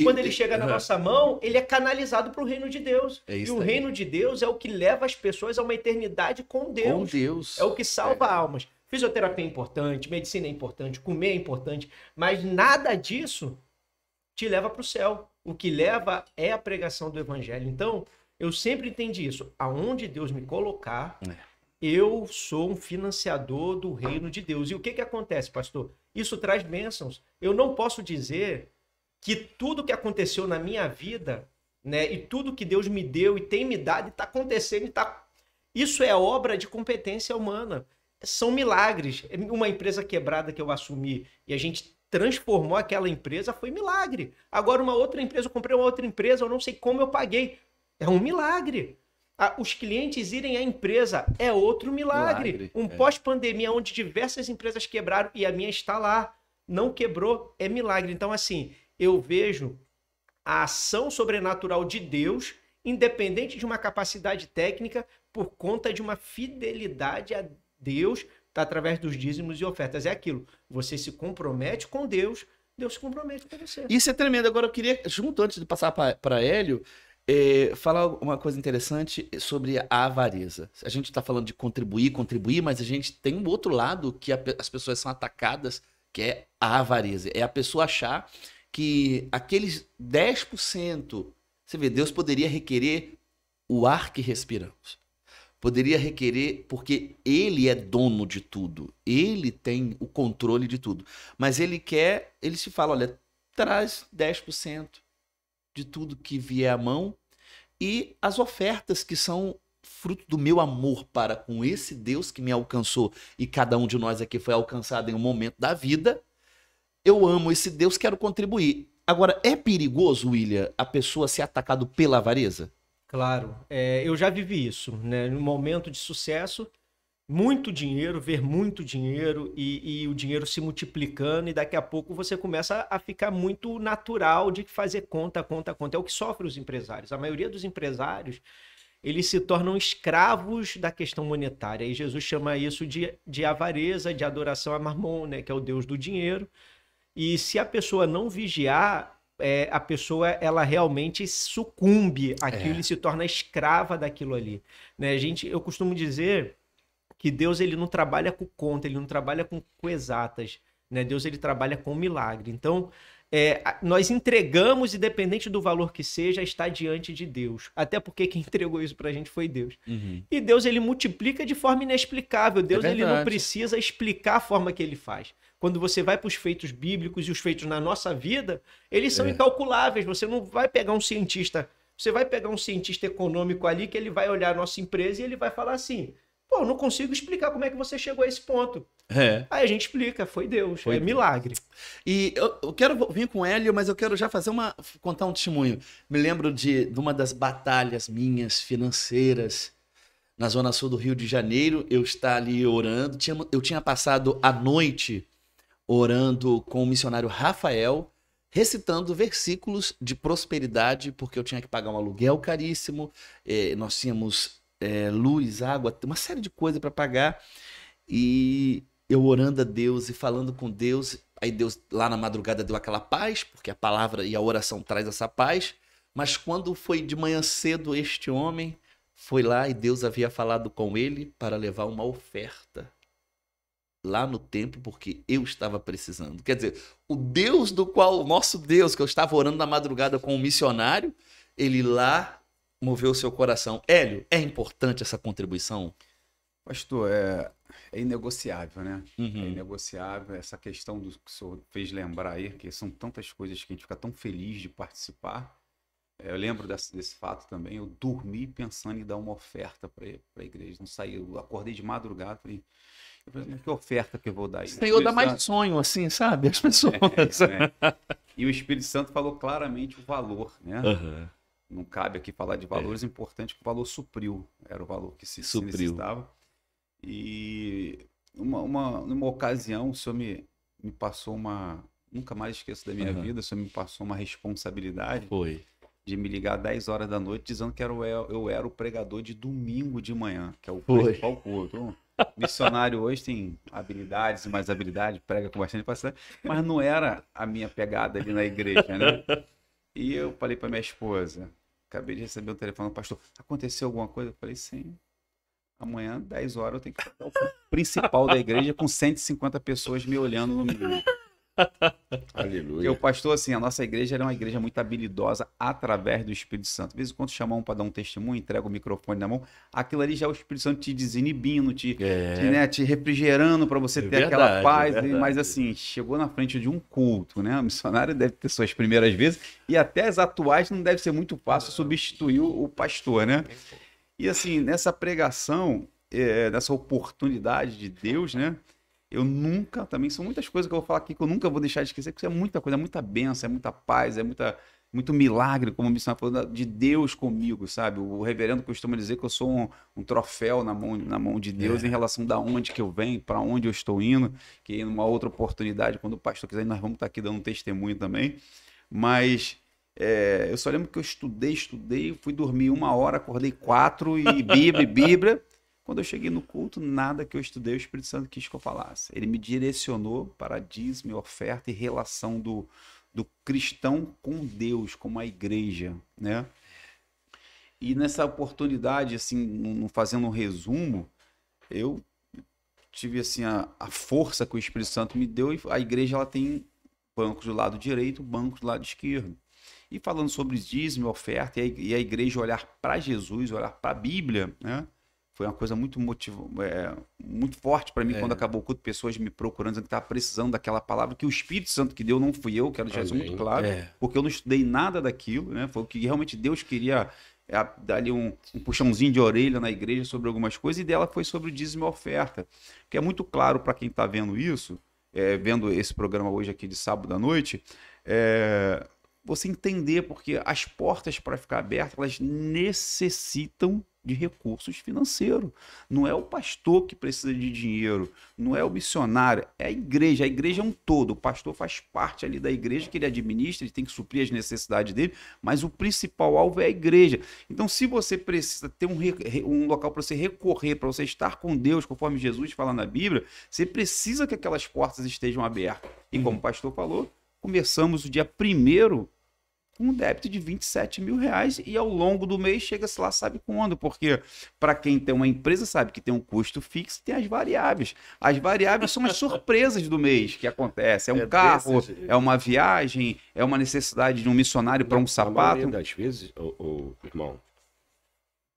Quando ele chega na nossa mão, ele é canalizado para o reino de Deus. E o reino de Deus é o que leva as pessoas a uma eternidade com Deus. Com Deus. É o que salva almas. Fisioterapia é importante, medicina é importante, comer é importante, mas nada disso te leva para o céu. O que leva é a pregação do evangelho. Então, eu sempre entendi isso. Aonde Deus me colocar... Eu sou um financiador do reino de Deus. E o que acontece, pastor? Isso traz bênçãos. Eu não posso dizer que tudo que aconteceu na minha vida, né, e tudo que Deus me deu e tem me dado, está acontecendo. Isso é obra de competência humana. São milagres. Uma empresa quebrada que eu assumi e a gente transformou aquela empresa foi milagre. Agora uma outra empresa, eu comprei uma outra empresa, eu não sei como eu paguei. É um milagre. Os clientes irem à empresa é outro milagre. Pós-pandemia, onde diversas empresas quebraram e a minha está lá, não quebrou, é milagre. Então, assim, eu vejo a ação sobrenatural de Deus, independente de uma capacidade técnica, por conta de uma fidelidade a Deus, através dos dízimos e ofertas. É aquilo, você se compromete com Deus, Deus se compromete com você. Isso é tremendo. Agora eu queria, antes de passar para Hélio, falar uma coisa interessante sobre a avareza. A gente está falando de contribuir, mas a gente tem um outro lado que as pessoas são atacadas, que é a avareza. É a pessoa achar que aqueles 10%, você vê, Deus poderia requerer o ar que respiramos. Poderia requerer, porque ele é dono de tudo. Ele tem o controle de tudo. Mas ele se fala, olha, traz 10%. De tudo que vier à mão, e as ofertas que são fruto do meu amor para com esse Deus que me alcançou, e cada um de nós aqui foi alcançado em um momento da vida. Eu amo esse Deus, quero contribuir. Agora, é perigoso, William, a pessoa ser atacado pela avareza? Claro, eu já vivi isso, né? No momento de sucesso, muito dinheiro, ver muito dinheiro e o dinheiro se multiplicando, e daqui a pouco você começa a ficar muito natural de fazer conta. É o que sofre os empresários. A maioria dos empresários, eles se tornam escravos da questão monetária. E Jesus chama isso de avareza, de adoração a Mamon, né? Que é o Deus do dinheiro. E se a pessoa não vigiar, a pessoa ela realmente sucumbe àquilo e se torna escrava daquilo ali. Né? Eu costumo dizer que Deus ele não trabalha com conta, ele não trabalha com exatas, né? Deus ele trabalha com milagre. Então, nós entregamos, independente do valor que seja, está diante de Deus. Até porque quem entregou isso pra gente foi Deus. E Deus ele multiplica de forma inexplicável. Deus ele não precisa explicar a forma que ele faz. Quando você vai para os feitos bíblicos e os feitos na nossa vida, eles são incalculáveis. Você não vai pegar um cientista, você vai pegar um cientista econômico ali que ele vai olhar a nossa empresa e ele vai falar assim: pô, eu não consigo explicar como é que você chegou a esse ponto. É. Aí a gente explica, foi Deus, Foi é Deus. milagre. E eu quero vir com o Hélio, mas eu quero já contar um testemunho. Me lembro de uma das batalhas minhas financeiras na Zona Sul do Rio de Janeiro. Eu estar ali orando. Eu tinha passado a noite orando com o missionário Rafael, recitando versículos de prosperidade, porque eu tinha que pagar um aluguel caríssimo, nós tínhamos luz, água, uma série de coisas para pagar. E eu orando a Deus e falando com Deus, aí Deus lá na madrugada deu aquela paz, porque a palavra e a oração traz essa paz, mas quando foi de manhã cedo, este homem foi lá e Deus havia falado com ele para levar uma oferta lá no templo, porque eu estava precisando. Quer dizer, o Deus o nosso Deus, que eu estava orando na madrugada com um missionário, ele lá moveu o seu coração. Hélio, é importante essa contribuição? Pastor, é inegociável, né? É Uhum. inegociável essa questão do que o senhor fez lembrar aí, que são tantas coisas que a gente fica tão feliz de participar. Eu lembro desse fato também. Eu dormi pensando em dar uma oferta para a igreja. Não saí, eu acordei de madrugada, falei, que oferta que eu vou dar aí? Senhor, dá mais sonho, assim, sabe? As pessoas. E o Espírito Santo falou claramente o valor, né? Uhum. Não cabe aqui falar de valores, importante que o valor supriu. Era o valor que se Supriu. necessitava. E numa ocasião, o senhor me passou nunca mais esqueço da minha Uhum. vida, o senhor me passou uma responsabilidade Foi. de me ligar às 10 horas da noite, dizendo que eu era o pregador de domingo de manhã, que é o Foi. principal culto. Então, missionário hoje tem habilidades e mais habilidade, prega com bastante facilidade, mas não era a minha pegada ali na igreja, né? E eu falei para minha esposa, acabei de receber um telefone, pastor, aconteceu alguma coisa? Eu falei, sim. Amanhã, 10 horas, eu tenho que estar o principal da igreja com 150 pessoas me olhando no meio. Aleluia. Porque o pastor, assim, a nossa igreja ela é uma igreja muito habilidosa através do Espírito Santo. De vez em quando chamam para dar um testemunho, entrega o microfone na mão, aquilo ali já é o Espírito Santo te desinibindo, te refrigerando para você ter aquela paz. Mas assim, chegou na frente de um culto, né? O missionário deve ter suas primeiras vezes e até as atuais não deve ser muito fácil substituir o pastor, né? E assim, nessa pregação, nessa oportunidade de Deus, né? Eu nunca, também são muitas coisas que eu vou falar aqui que eu nunca vou deixar de esquecer, porque é muita coisa, é muita bênção, é muita paz, muito milagre, como o missionário falou, de Deus comigo, sabe? O reverendo costuma dizer que eu sou um troféu na mão de Deus em relação da onde que eu venho, para onde eu estou indo, que numa outra oportunidade, quando o pastor quiser, nós vamos estar aqui dando um testemunho também. Mas eu só lembro que eu estudei, fui dormir 1 hora, acordei 4 e Bíblia. Quando eu cheguei no culto, nada que eu estudei, o Espírito Santo quis que eu falasse. Ele me direcionou para dízimo, oferta e relação do cristão com Deus, com a igreja, né? E nessa oportunidade, assim, fazendo um resumo, eu tive, assim, a força que o Espírito Santo me deu, e a igreja, ela tem bancos do lado direito, bancos do lado esquerdo. E falando sobre dízimo, oferta, e a igreja olhar para Jesus, olhar para a Bíblia, né? Foi uma coisa muito forte para mim quando acabou o culto, pessoas me procurando, dizendo que estava precisando daquela palavra, que o Espírito Santo que deu não fui eu, quero deixar isso muito claro, porque eu não estudei nada daquilo, né? Foi o que realmente Deus queria dar ali um puxãozinho de orelha na igreja sobre algumas coisas, e dela foi sobre o dízimo e oferta. Porque é muito claro para quem está vendo isso, vendo esse programa hoje aqui de sábado à noite, você entender, porque as portas para ficar abertas, elas necessitam de recursos financeiros. Não é o pastor que precisa de dinheiro, não é o missionário, é a igreja. A igreja é um todo. O pastor faz parte ali da igreja que ele administra, ele tem que suprir as necessidades dele, mas o principal alvo é a igreja. Então, se você precisa ter um local para você recorrer, para você estar com Deus, conforme Jesus fala na Bíblia, você precisa que aquelas portas estejam abertas. E como o pastor falou, começamos o dia 1º com um débito de 27 mil reais, e ao longo do mês chega-se lá, sabe quando? Porque para quem tem uma empresa sabe que tem um custo fixo e tem as variáveis. As variáveis são as surpresas do mês que acontece. É um carro, é uma viagem, é uma necessidade de um missionário para um sapato. Na maioria das vezes, irmão,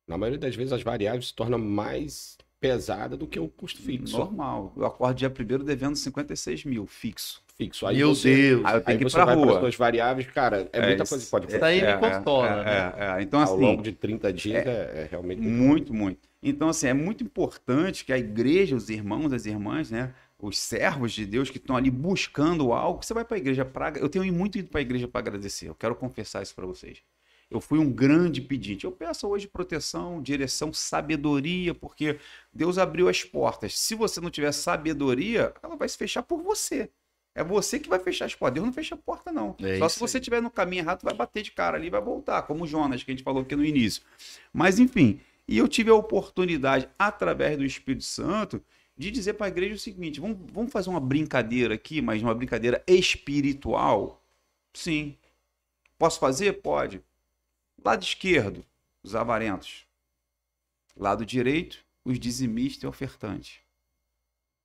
na maioria das vezes as variáveis se tornam mais pesada do que o custo fixo. Normal. Eu acordo dia 1º devendo 56 mil fixo. Aí Meu Deus. Aí eu tenho que ir você pra vai rua. para suas variáveis, cara, muita coisa que pode Isso aí me consola, né? Então, Ao longo assim, de 30 dias é realmente muito. Então, assim, é muito importante que a igreja, os irmãos, as irmãs, né, os servos de Deus que estão ali buscando algo, você vai para a igreja eu tenho muito ido para a igreja para agradecer. Eu quero confessar isso para vocês. Eu fui um grande pedinte. Eu peço hoje proteção, direção, sabedoria, porque Deus abriu as portas. Se você não tiver sabedoria, ela vai se fechar por você. É você que vai fechar as portas. Deus não fecha a porta, não. É Só isso se você aí. estiver no caminho errado, vai bater de cara ali e vai voltar, como o Jonas, que a gente falou aqui no início. Mas, enfim, e eu tive a oportunidade, através do Espírito Santo, de dizer para a igreja o seguinte: vamos fazer uma brincadeira aqui, mas uma brincadeira espiritual? Sim. Posso fazer? Pode. Lado esquerdo, os avarentos. Lado direito, os dizimistas e ofertantes.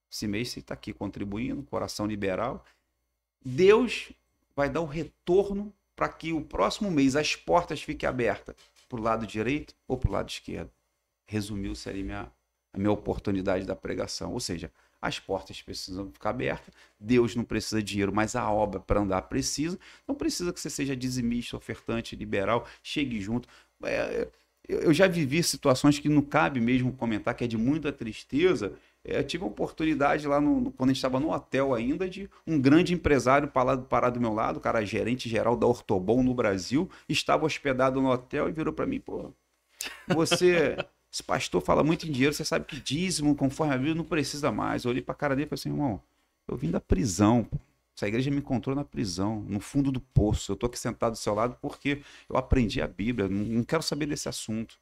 Esse mês você está aqui contribuindo, coração liberal. Deus vai dar o retorno para que o próximo mês as portas fiquem abertas para o lado direito ou para o lado esquerdo. Resumiu-se ali a minha oportunidade da pregação. Ou seja, as portas precisam ficar abertas. Deus não precisa de dinheiro, mas a obra para andar precisa. Não precisa que você seja dizimista, ofertante, liberal. Chegue junto. Eu já vivi situações que não cabe mesmo comentar, que é de muita tristeza. Eu tive a oportunidade lá, quando a gente estava no hotel ainda, de um grande empresário parar do meu lado, o cara gerente geral da Ortobon no Brasil, estava hospedado no hotel e virou para mim: pô, esse pastor fala muito em dinheiro, você sabe que dízimo, conforme a Bíblia, não precisa mais. Eu olhei para a cara dele e falei assim: irmão, eu vim da prisão, pô. Essa igreja me encontrou na prisão, no fundo do poço. Eu estou aqui sentado do seu lado porque eu aprendi a Bíblia, não quero saber desse assunto.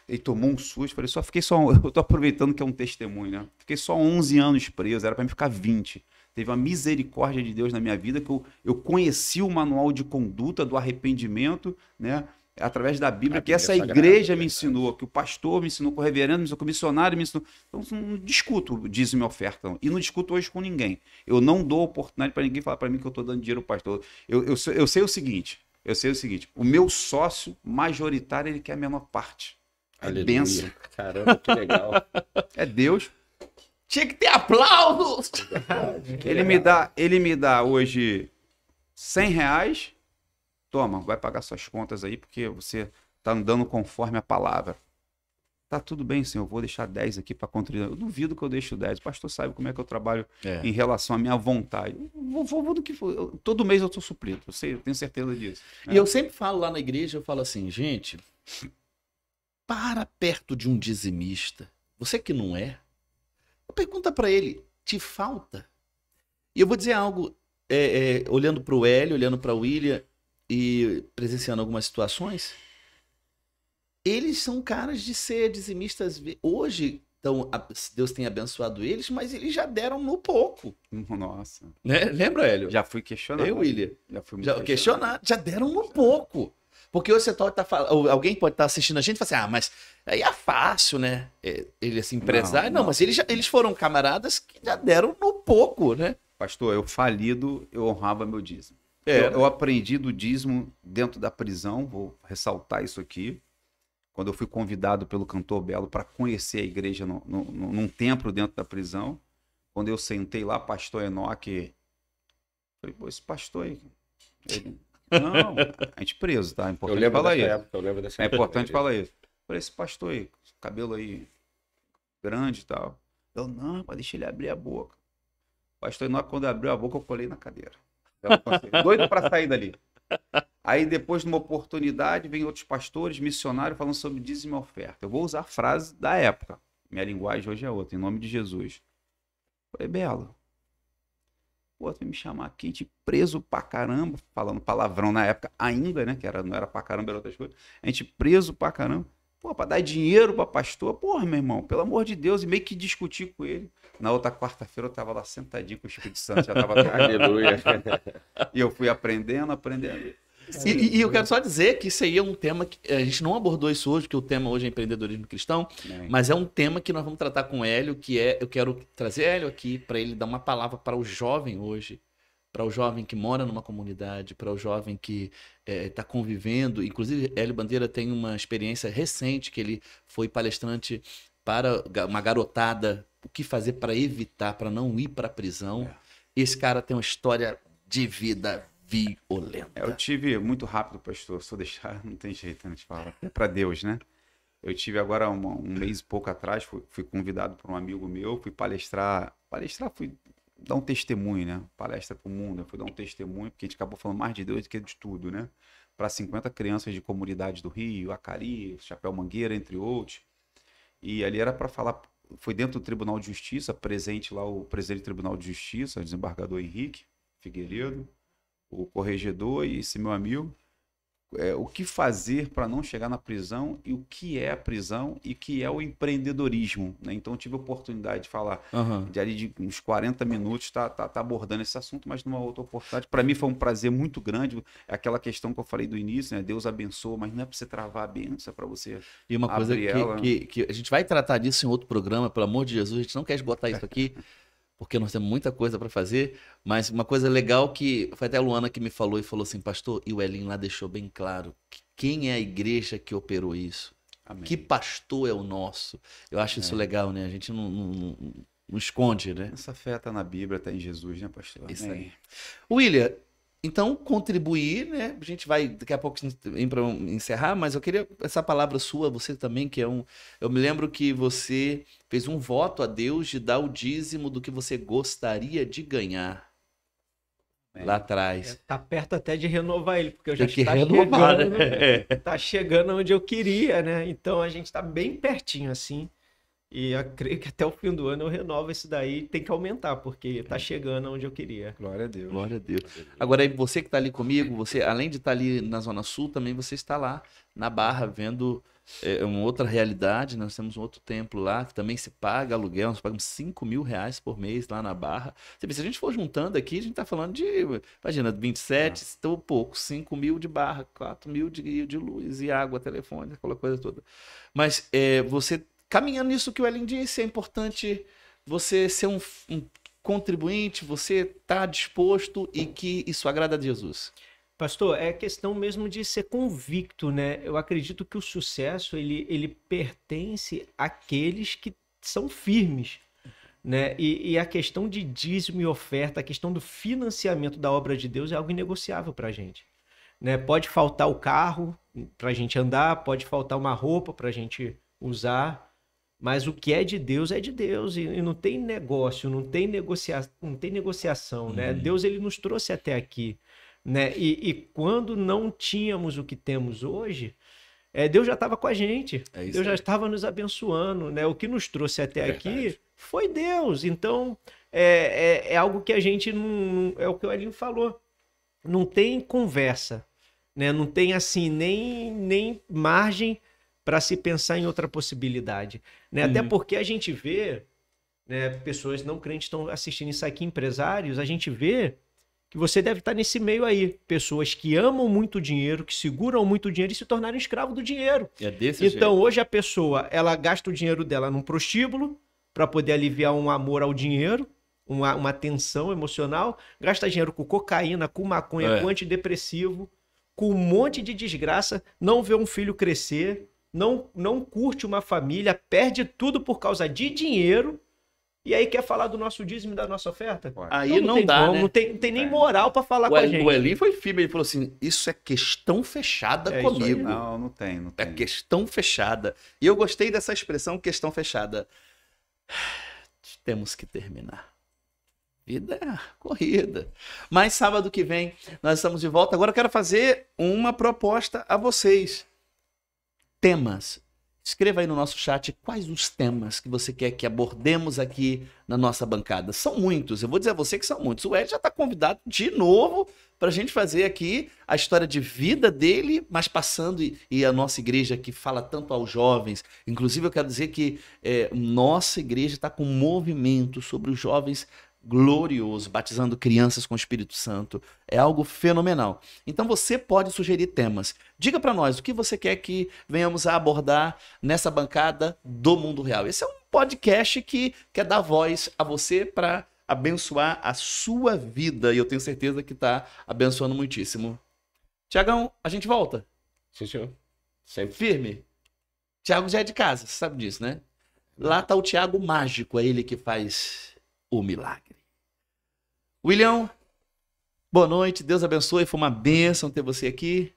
Ele tomou um susto, falei: eu estou aproveitando que é um testemunho, né? Fiquei só 11 anos preso, era para mim ficar 20. Teve uma misericórdia de Deus na minha vida, que eu conheci o manual de conduta do arrependimento, né? Através da Bíblia, que essa igreja me ensinou, que o pastor me ensinou, que o reverendo me ensinou, que o missionário me ensinou. Então, não discuto o dízimo e oferta, não. E não discuto hoje com ninguém. Eu não dou oportunidade para ninguém falar para mim que eu estou dando dinheiro ao pastor. Eu sei o seguinte, o meu sócio majoritário, ele quer a menor parte. É Aleluia. bênção. Caramba, que legal. É Deus. Tinha que ter aplausos! Ele me dá hoje R$ 100. Toma, vai pagar suas contas aí, porque você está andando conforme a palavra. Tá tudo bem, senhor, eu vou deixar 10 aqui para contribuir. Eu duvido que eu deixe o 10. O pastor sabe como é que eu trabalho em relação à minha vontade. Vou do que for. Todo mês eu estou suprido, eu tenho certeza disso. E eu sempre falo lá na igreja, eu falo assim: gente, para perto de um dizimista. Você que não é, pergunta para ele: te falta? E eu vou dizer algo, olhando para o Hélio, olhando para o William e presenciando algumas situações, eles são caras de ser dizimistas. Hoje, então, Deus tem abençoado eles, mas eles já deram no pouco. Nossa. Né? Lembra, Hélio? Já fui questionado. Eu, William. Já fui muito Já questionado. Já deram no pouco. Porque hoje você alguém pode estar assistindo a gente e falar assim: mas aí é fácil, né? Ele assim, empresário. Não, mas eles foram camaradas que já deram no pouco, né? Pastor, eu falido, eu honrava meu dízimo. Eu aprendi do dízimo dentro da prisão, vou ressaltar isso aqui. Quando eu fui convidado pelo cantor Belo para conhecer a igreja num templo dentro da prisão, quando eu sentei lá, pastor Enoque, falei: pô, esse pastor aí... Não, a gente preso, tá? É importante falar isso. É importante falar isso. Falei: esse pastor aí, cabelo aí grande e tal. Eu: não, mas deixa ele abrir a boca. O pastor Enoque, quando abriu a boca, eu colei na cadeira. Doido para sair dali. Aí depois, numa oportunidade, vem outros pastores, missionários, falando sobre dízimo e oferta. Eu vou usar a frase da época. Minha linguagem hoje é outra, em nome de Jesus. Falei: Belo, pô, tu vai me chamar aqui, de preso pra caramba, falando palavrão na época ainda, né, que não era pra caramba, era outras coisas. A gente preso pra caramba. Pô, pra dar dinheiro pra pastor, porra, meu irmão, pelo amor de Deus, e meio que discutir com ele. Na outra quarta-feira eu tava lá sentadinho com o Espírito Santo, já tava... Aleluia. E eu fui aprendendo. E eu quero só dizer que isso aí é um tema que a gente não abordou isso hoje, porque o tema hoje é empreendedorismo cristão, mas é um tema que nós vamos tratar com o Hélio, que eu quero trazer Hélio aqui para ele dar uma palavra para o jovem hoje, para o jovem que mora numa comunidade, para o jovem que está convivendo. Inclusive, Hélio Bandeira tem uma experiência recente que ele foi palestrante para uma garotada, o que fazer para evitar, para não ir para a prisão. Esse cara tem uma história de vida violenta. Eu tive, muito rápido, pastor, se eu deixar, não tem jeito, a gente fala. É para Deus, né? Eu tive agora um mês e pouco atrás, fui convidado por um amigo meu, fui palestrar, fui dar um testemunho, né? Palestra para o mundo, eu fui dar um testemunho, porque a gente acabou falando mais de Deus do que de tudo, né? Para 50 crianças de comunidades do Rio, Acari, Chapéu Mangueira, entre outros. E ali era para falar, foi dentro do Tribunal de Justiça, presente lá o presidente do Tribunal de Justiça, o desembargador Henrique Figueiredo, o corregedor e esse meu amigo. O que fazer para não chegar na prisão e o que é a prisão e o que é o empreendedorismo, né? Então eu tive a oportunidade de falar de ali de uns 40 minutos, tá abordando esse assunto, mas numa outra oportunidade. Para mim foi um prazer muito grande, é aquela questão que eu falei do início, né? Deus abençoa, mas não é para você travar a bênção, é para você E uma coisa abrir ela. que a gente vai tratar disso em outro programa, pelo amor de Jesus, a gente não quer esgotar isso aqui, porque nós temos muita coisa para fazer, mas uma coisa legal que foi até a Luana que me falou e falou assim, pastor, e o Elinho lá deixou bem claro que quem é a igreja que operou isso? Amém. Que pastor é o nosso? Eu acho isso legal, né? A gente não esconde, né? Essa fé está na Bíblia, está em Jesus, né, pastor? Isso Amém. aí. William, então contribuir, né? A gente vai daqui a pouco ir para encerrar, mas eu queria essa palavra sua, você também que é um. Eu me lembro que você fez um voto a Deus de dar o dízimo do que você gostaria de ganhar lá atrás. Tá perto até de renovar ele, porque eu já Tem que tá renovar, chegando, né? tá chegando onde eu queria, né? Então a gente tá bem pertinho assim. E eu creio que até o fim do ano eu renovo esse daí, tem que aumentar, porque tá chegando onde eu queria. Glória a Deus. Glória a Deus. Agora aí você que está ali comigo, você além de estar ali na Zona Sul, também você está lá na Barra vendo uma outra realidade. Nós temos um outro templo lá que também se paga aluguel, nós pagamos R$ 5.000 por mês lá na Barra. Você vê, se a gente for juntando aqui, a gente está falando de, imagina, 27, estou pouco, 5.000 de barra, 4.000 de luz e água, telefone, aquela coisa toda. Mas você caminhando nisso que o Elin disse, é importante você ser um contribuinte, você estar disposto e que isso agrada a Jesus. Pastor, é questão mesmo de ser convicto, né? Eu acredito que o sucesso, ele pertence àqueles que são firmes, né? E a questão de dízimo e oferta, a questão do financiamento da obra de Deus é algo inegociável para a gente, né? Pode faltar o carro para a gente andar, pode faltar uma roupa para a gente usar, mas o que é de Deus e não tem negócio, não tem negociação, né? Deus, ele nos trouxe até aqui, né? E quando não tínhamos o que temos hoje, Deus já estava com a gente, Deus já estava nos abençoando, né? O que nos trouxe até aqui foi Deus. Então, é algo que a gente não... É o que o Elinho falou. Não tem conversa, né? Não tem, assim, nem margem para se pensar em outra possibilidade, né? Até porque a gente vê, né, pessoas não crentes estão assistindo isso aqui, empresários, a gente vê que você deve estar nesse meio aí, pessoas que amam muito dinheiro, que seguram muito dinheiro e se tornaram escravo do dinheiro. É desse Então, jeito. hoje a pessoa, ela gasta o dinheiro dela num prostíbulo para poder aliviar um amor ao dinheiro, uma tensão emocional, gasta dinheiro com cocaína, com maconha, com antidepressivo, com um monte de desgraça, não vê um filho crescer, não curte uma família, perde tudo por causa de dinheiro, e aí quer falar do nosso dízimo e da nossa oferta? Aí não tem dá, como, né? não tem nem moral para falar com a gente. O Elin foi firme, ele falou assim, isso é questão fechada É isso aí. comigo. Não tem. É questão fechada. E eu gostei dessa expressão, questão fechada. Temos que terminar. Vida é corrida. Mas sábado que vem nós estamos de volta. Agora eu quero fazer uma proposta a vocês. Temas. Escreva aí no nosso chat quais os temas que você quer que abordemos aqui na nossa bancada. São muitos, eu vou dizer a você que são muitos. O Ed já está convidado de novo para a gente fazer aqui a história de vida dele, mas passando, e a nossa igreja que fala tanto aos jovens. Inclusive eu quero dizer que nossa igreja está com um movimento sobre os jovens glorioso, batizando crianças com o Espírito Santo. É algo fenomenal. Então você pode sugerir temas. Diga para nós o que você quer que venhamos a abordar nessa bancada do Mundo Real. Esse é um podcast que quer dar voz a você para abençoar a sua vida. E eu tenho certeza que está abençoando muitíssimo. Tiagão, a gente volta? Sim, senhor. Sempre. Firme. Tiago já é de casa, você sabe disso, né? Lá tá o Tiago mágico, é ele que faz o milagre. William, boa noite, Deus abençoe, foi uma bênção ter você aqui.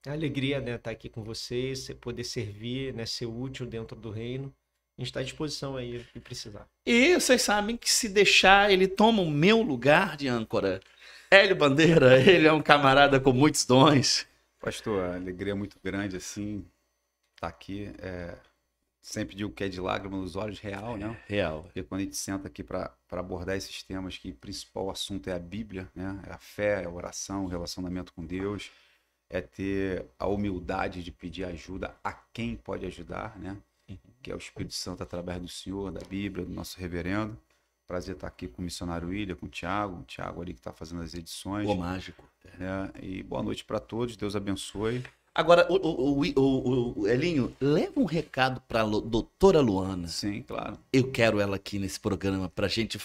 É alegria, né, estar aqui com vocês, poder servir, né, ser útil dentro do reino. A gente está à disposição aí, se precisar. E vocês sabem que se deixar, ele toma o meu lugar de âncora. Hélio Bandeira, ele é um camarada com muitos dons. Pastor, a alegria é muito grande, assim, tá aqui. Sempre digo que é de lágrima nos olhos, real, né? Real. Porque quando a gente senta aqui para abordar esses temas, que o principal assunto é a Bíblia, né? É a fé, é a oração, o relacionamento com Deus, é ter a humildade de pedir ajuda a quem pode ajudar, né? Que é o Espírito Santo através do Senhor, da Bíblia, do nosso reverendo. Prazer estar aqui com o missionário William, com o Thiago ali que está fazendo as edições. O mágico. Né? E boa noite para todos, Deus abençoe. Agora, o Elinho, leva um recado para a doutora Luana. Sim, claro. Eu quero ela aqui nesse programa pra gente,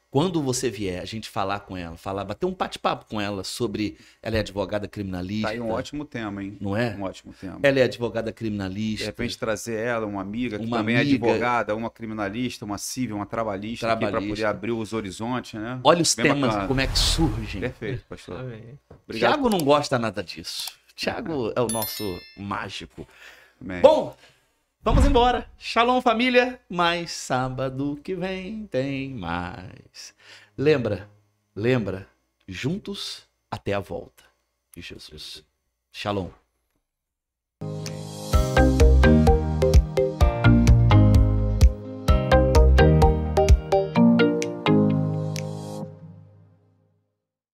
quando você vier, a gente falar com ela, bater um bate-papo com ela sobre, ela é advogada criminalista. Tá aí um ótimo tema, hein? Não é? Um ótimo tema. Ela é advogada De criminalista. repente trazer ela, uma amiga que Uma também amiga. é advogada, uma criminalista, uma civil, uma trabalhista, aqui para Trabalhista. poder abrir os horizontes, né? Olha os Bem temas, bacana. como é que surgem. Perfeito, pastor. Amém. Obrigado. Tiago não gosta nada disso. Tiago é o nosso mágico. Amém. Bom, vamos embora. Shalom, família. Mas sábado que vem tem mais. Lembra, juntos até a volta de Jesus. Shalom.